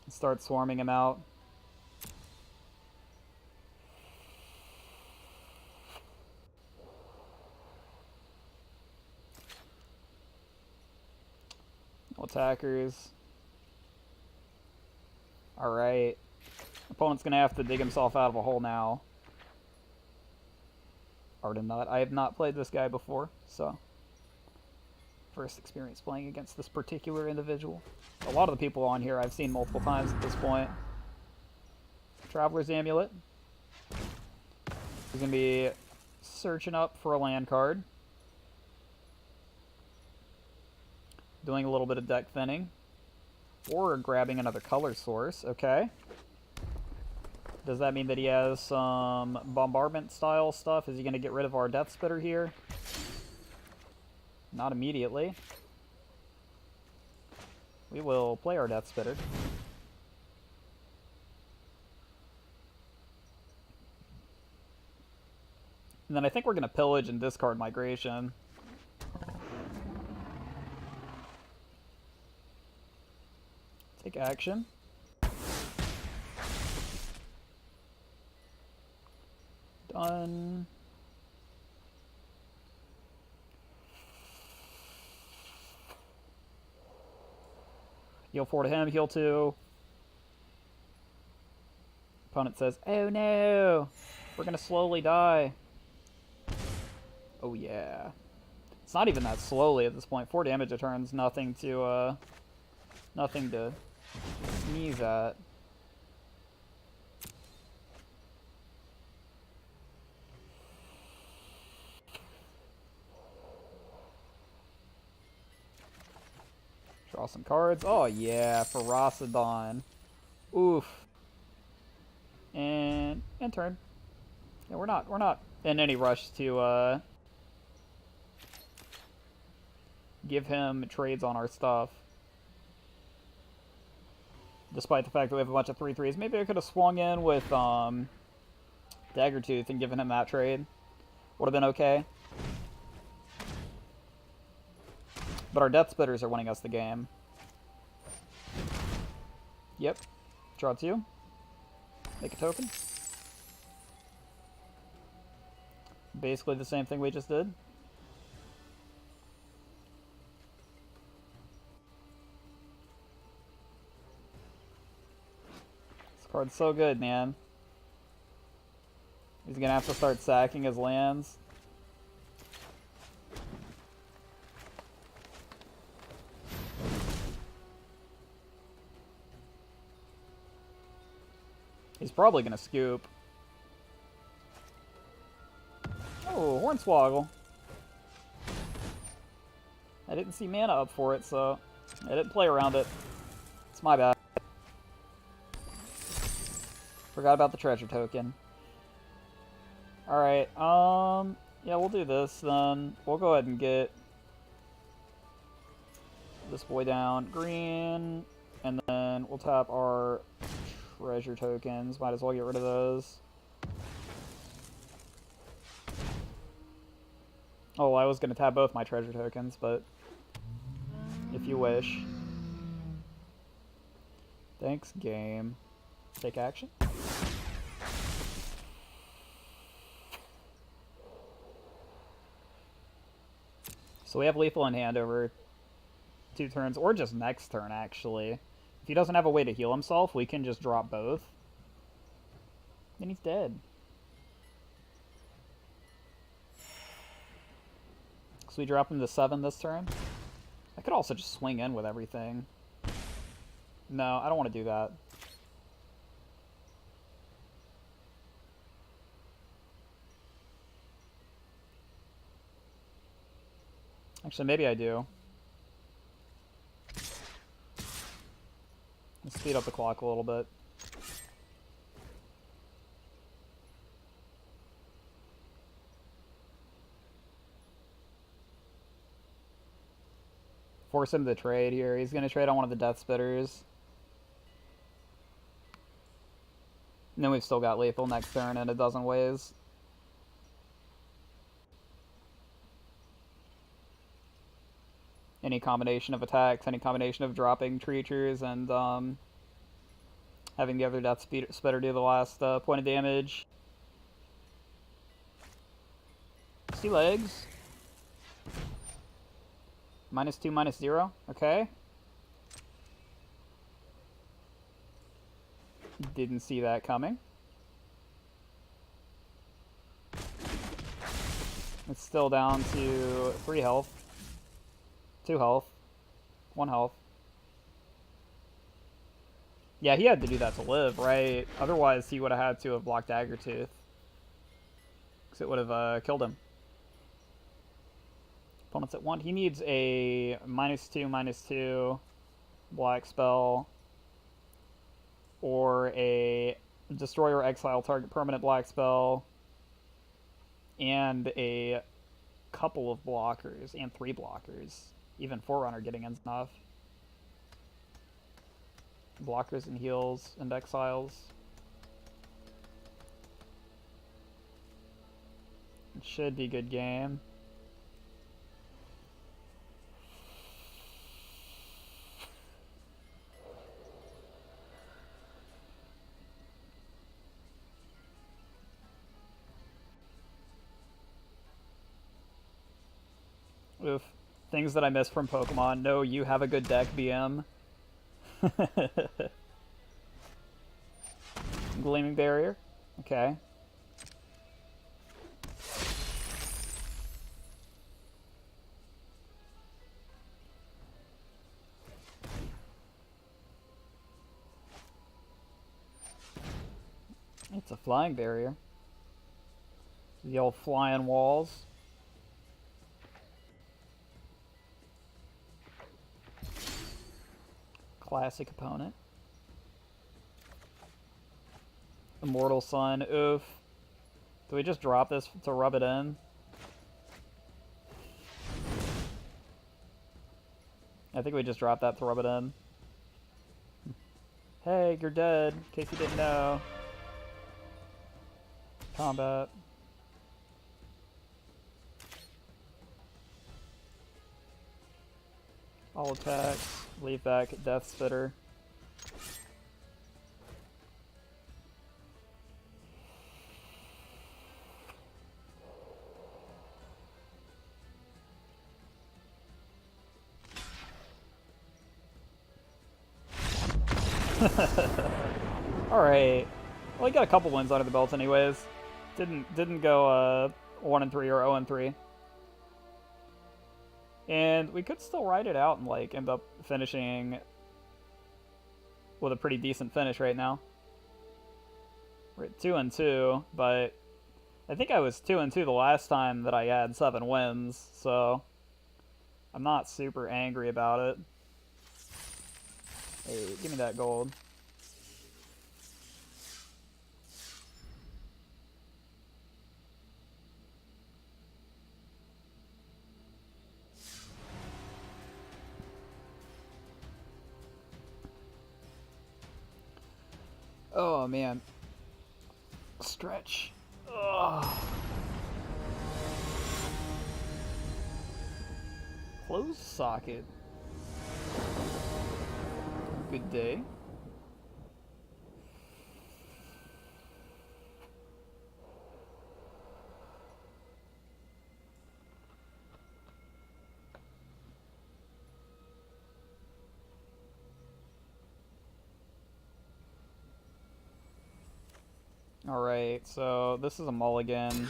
Start swarming him out. No attackers. Alright. Opponent's gonna have to dig himself out of a hole now. Ardenut. I have not played this guy before, so first experience playing against this particular individual. A lot of the people on here I've seen multiple times at this point. Traveler's Amulet. He's gonna be searching up for a land card. Doing a little bit of deck thinning. Or grabbing another color source, okay. Does that mean that he has some bombardment style stuff? Is he going to get rid of our Death Spitter here? Not immediately. We will play our Death Spitter. And then I think we're going to pillage and discard Migration. Take action. Done. Heal 4 to him, heal 2. Opponent says, oh no! We're gonna slowly die. Oh yeah. It's not even that slowly at this point. 4 damage a turn's nothing to sneeze at. Draw some cards. Oh yeah, Ferocidon. Oof. And turn. Yeah, we're not in any rush to give him trades on our stuff. Despite the fact that we have a bunch of 3/3s. Maybe I could have swung in with Daggertooth and given him that trade. Would have been okay. But our Death Spitters are winning us the game. Yep. Draw 2. Make a token. Basically the same thing we just did. This card's so good, man. He's gonna have to start sacking his lands. He's probably gonna scoop. Oh, Hornswoggle. I didn't see mana up for it, so I didn't play around it. It's my bad. Forgot about the treasure token. Alright, yeah, we'll do this then. We'll go ahead and get this boy down green, and then we'll tap our treasure tokens. Might as well get rid of those. Oh, I was going to tap both my treasure tokens, but if you wish. Thanks, game. Take action. So we have lethal in hand over 2 turns, or just next turn, actually. If he doesn't have a way to heal himself, we can just drop both. Then he's dead. So we drop him to 7 this turn. I could also just swing in with everything. No, I don't want to do that. Actually, maybe I do. Let's speed up the clock a little bit. Force him to trade here. He's going to trade on one of the Death Spitters. And then we've still got lethal next turn in a dozen ways. Any combination of attacks, any combination of dropping creatures, and having the other Death Spitter do the last point of damage. 2 legs. -2, -0. Okay. Didn't see that coming. It's still down to 3 health. 2 health. 1 health. Yeah, he had to do that to live, right? Otherwise, he would have had to have blocked Daggertooth. Because it would have killed him. Opponents at 1. He needs a -2, -2 black spell. Or a destroy or exile target permanent black spell. And a couple of blockers. And 3 blockers. Even Forerunner getting enough. Blockers and heals and exiles. It should be good game. Oof. Things that I miss from Pokemon. No, you have a good deck, BM. Gleaming Barrier. Okay. It's a flying barrier. The old flying walls. Classic opponent. Immortal Sun. Oof. Do we just drop this to rub it in? I think we just dropped that to rub it in. Hey, you're dead, in case you didn't know. Combat. All attacks. Leave back Death Spitter. Alright. Well, we got a couple wins under the belt anyways. Didn't go 1 and 3 or 0 and 3. And we could still ride it out and like end up finishing with a pretty decent finish right now. We're at 2 and 2, but I think I was 2 and 2 the last time that I had 7 wins, so I'm not super angry about it. Hey, give me that gold. Oh man. Stretch. Ugh. Close socket. Good day. Alright, so this is a mulligan.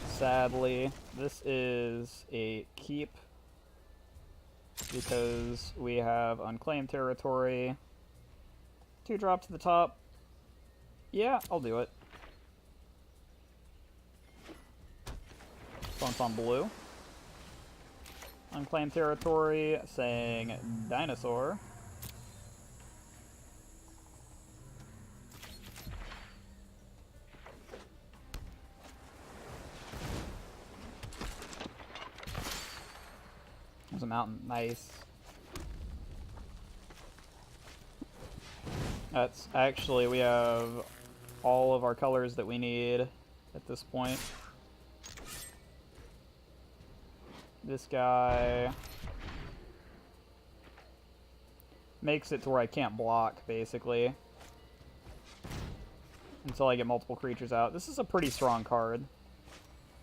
Sadly, this is a keep because we have unclaimed territory. 2 drop to the top. Yeah, I'll do it. Bounce on blue. Unclaimed territory, saying dinosaur. There's a mountain. Nice. That's actually, we have all of our colors that we need at this point. This guy makes it to where I can't block, basically, until I get multiple creatures out. This is a pretty strong card.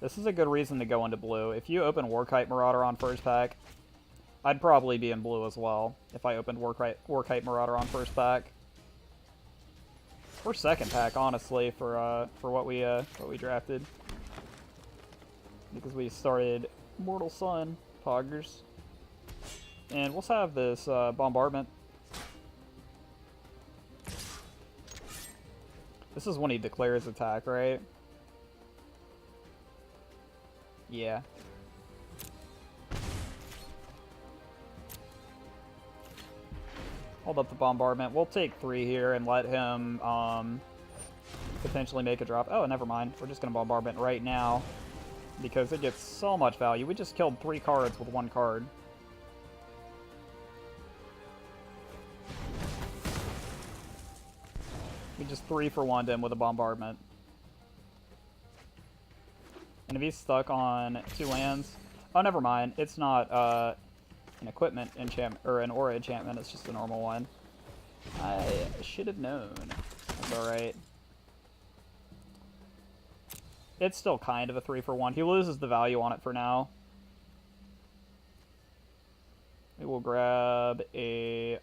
This is a good reason to go into blue. If you open Warkite Marauder on first pack, I'd probably be in blue as well if I opened Warkite Marauder on first pack. Or second pack, honestly, for what we drafted. Because we started Mortal Sun, Poggers. And we'll have this Bombardment. This is when he declares attack, right? Yeah. Hold up the Bombardment. We'll take 3 here and let him potentially make a drop. Oh, never mind. We're just going to Bombardment right now because it gets so much value. We just killed 3 cards with 1 card. We just 3-for-1'd him with a Bombardment. And if he's stuck on 2 lands... Oh, never mind. It's not an equipment enchantment, or an aura enchantment. It's just a normal one. I should have known. That's alright. It's still kind of a 3-for-1. He loses the value on it for now. We will grab a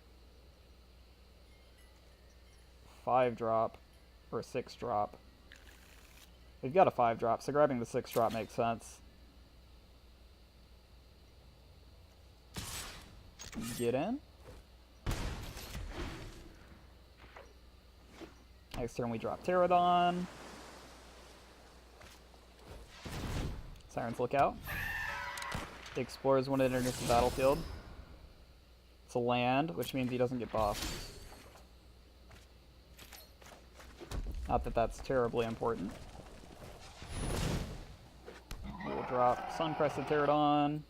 5-drop, or a 6-drop. We've got a 5-drop, so grabbing the 6-drop makes sense. Get in. Next turn we drop Pterodon. Siren's Lookout. Explores when it enters the battlefield. It's a land, which means he doesn't get buffed. Not that that's terribly important. We'll drop Sun-Crested Pterodon.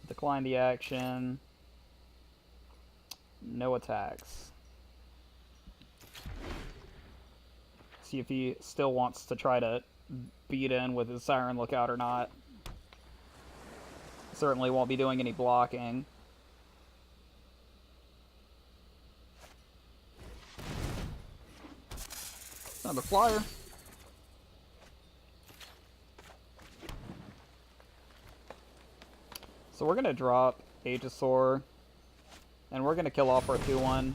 Decline the action. No attacks. See if he still wants to try to beat in with his Siren Lookout or not. Certainly won't be doing any blocking. Another flyer. So we're going to drop Aegisaur, and we're going to kill off our 2-1.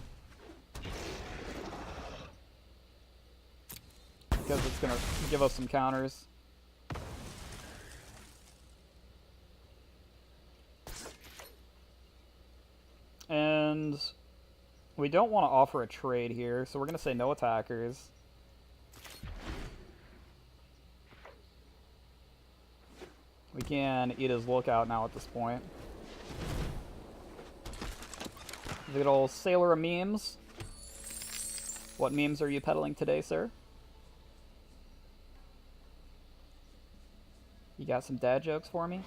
because it's going to give us some counters. And we don't want to offer a trade here, so we're going to say no attackers. We can eat his lookout now at this point. The good old sailor of memes. What memes are you peddling today, sir? You got some dad jokes for me?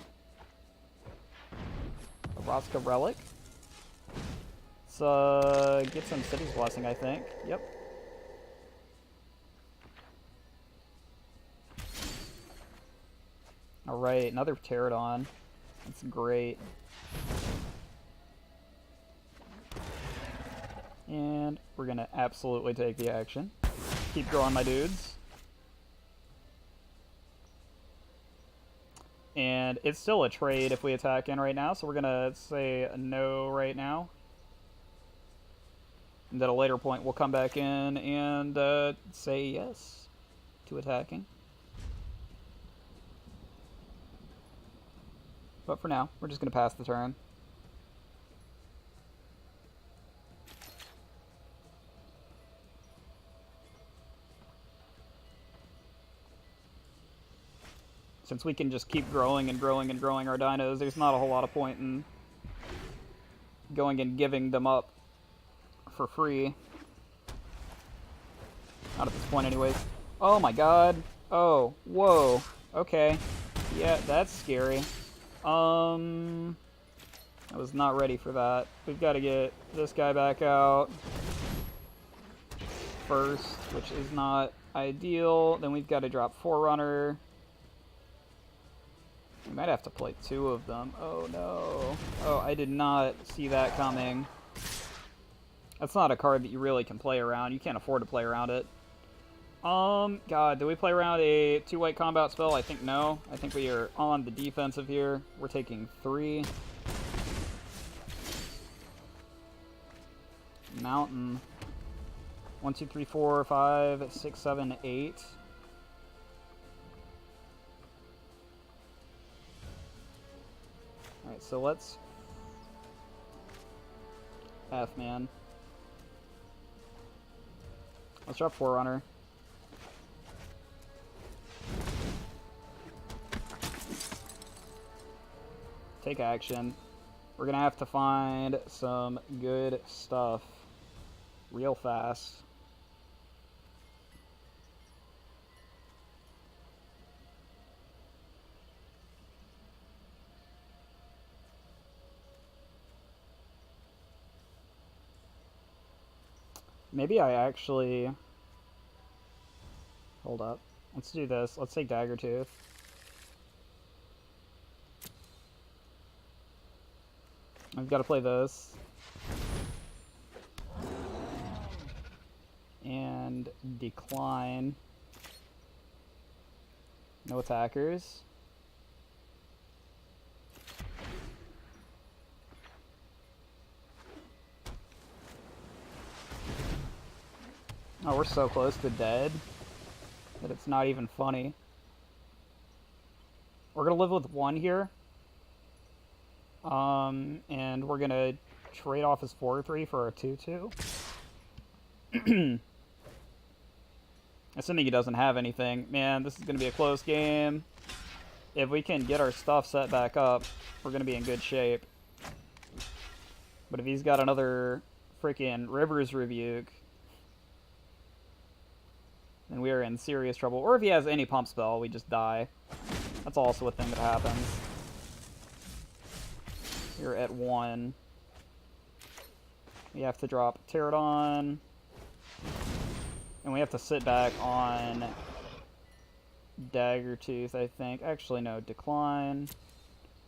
A Rosca relic? Let's get some City's Blessing, I think. Yep. Alright, another Pterodon. That's great. And we're gonna absolutely take the action. Keep growing my dudes. And it's still a trade if we attack in right now, so we're gonna say no right now. And at a later point we'll come back in and say yes to attacking. But for now, we're just gonna pass the turn. Since we can just keep growing and growing and growing our dinos, there's not a whole lot of point in going and giving them up for free. Not at this point anyways. Oh my god. Oh, whoa. Okay. Yeah, that's scary. I was not ready for that. We've got to get this guy back out first, which is not ideal. Then we've got to drop Forerunner. We might have to play two of them. Oh no. Oh, I did not see that coming. That's not a card that you really can play around. You can't afford to play around it. God, do we play around a 2-white combat spell? I think no. I think we are on the defensive here. We're taking 3. Mountain. 1, 2, 3, 4, 5, 6, 7, 8. Alright, so let's... man. Let's drop Forerunner. Take action. We're gonna have to find some good stuff real fast. Maybe I actually... Hold up. Let's do this. Let's take Daggertooth. I've got to play this. And decline. No attackers. Oh, we're so close to dead that it's not even funny. We're gonna live with 1 here. And we're gonna trade off his 4-3 for a 2-2. Assuming he doesn't have anything. Man, this is gonna be a close game. If we can get our stuff set back up, we're gonna be in good shape. But if he's got another freaking River's Rebuke, then we are in serious trouble. Or if he has any pump spell, we just die. That's also a thing that happens. You're at 1. We have to drop Pterodon. And we have to sit back on Daggertooth, I think. Actually, no, decline.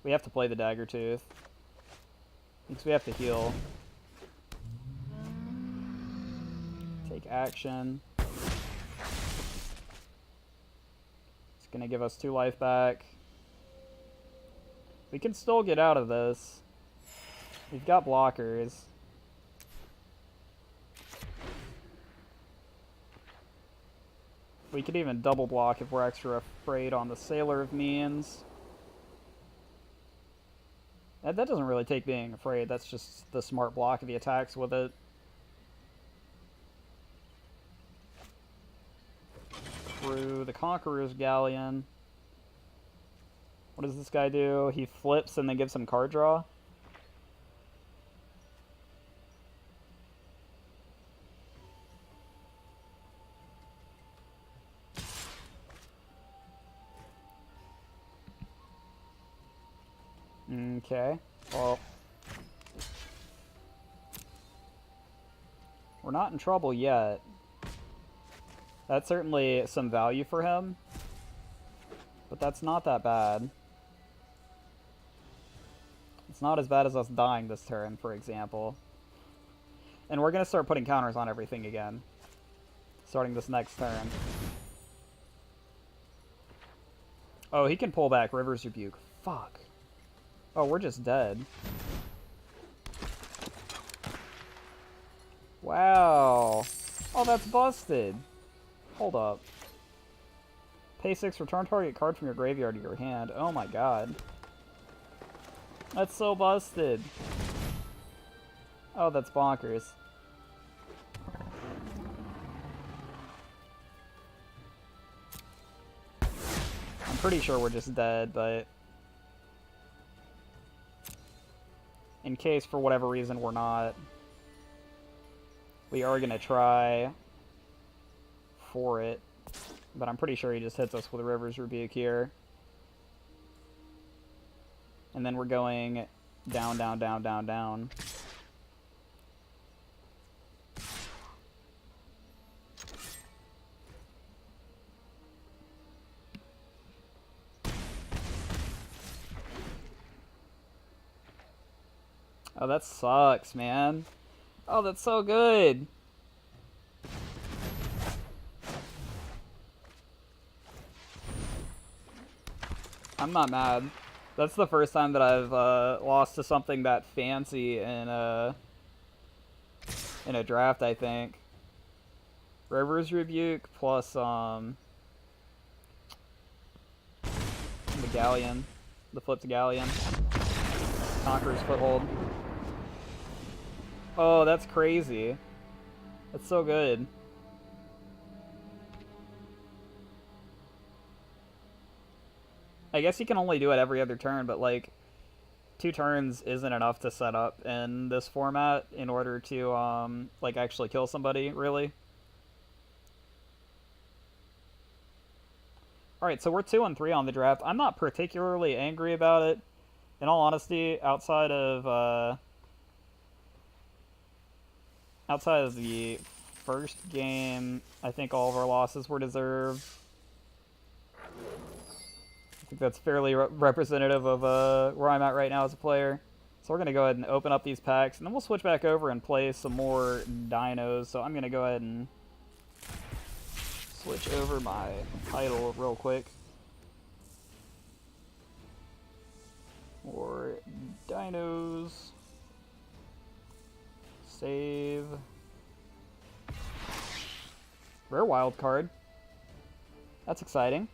We have to play the Daggertooth. Because we have to heal. Take action. It's going to give us 2 life back. We can still get out of this. We've got blockers. We could even double block if we're extra afraid on the Sailor of Means. That doesn't really take being afraid, that's just the smart block of the attacks with it. Through the Conqueror's Galleon. What does this guy do? He flips and then gives some card draw? Okay, well, we're not in trouble yet. That's certainly some value for him, but that's not that bad. It's not as bad as us dying this turn, for example. And we're going to start putting counters on everything again, starting this next turn. Oh, he can pull back River's Rebuke. Fuck. Oh, we're just dead. Wow. Oh, that's busted. Hold up. Pay 6, return target card from your graveyard to your hand. Oh my god. That's so busted. Oh, that's bonkers. I'm pretty sure we're just dead, but in case for whatever reason we're not, we are going to try for it, but I'm pretty sure he just hits us with a River's Rebuke here. And then we're going down, down, down, down, down. Oh, that sucks, man. Oh, that's so good. I'm not mad. That's the first time that I've lost to something that fancy in a draft, I think. River's Rebuke plus the Galleon. The flipped Galleon. Conqueror's Foothold. Oh, that's crazy. That's so good. I guess you can only do it every other turn, but like 2 turns isn't enough to set up in this format in order to like actually kill somebody, really. Alright, so we're 2-3 on the draft. I'm not particularly angry about it. In all honesty, outside of the first game, I think all of our losses were deserved. I think that's fairly representative of where I'm at right now as a player. So we're going to go ahead and open up these packs, and then we'll switch back over and play some more Dinos. So I'm going to go ahead and switch over my title real quick. More Dinos. Save. Rare wild card. That's exciting.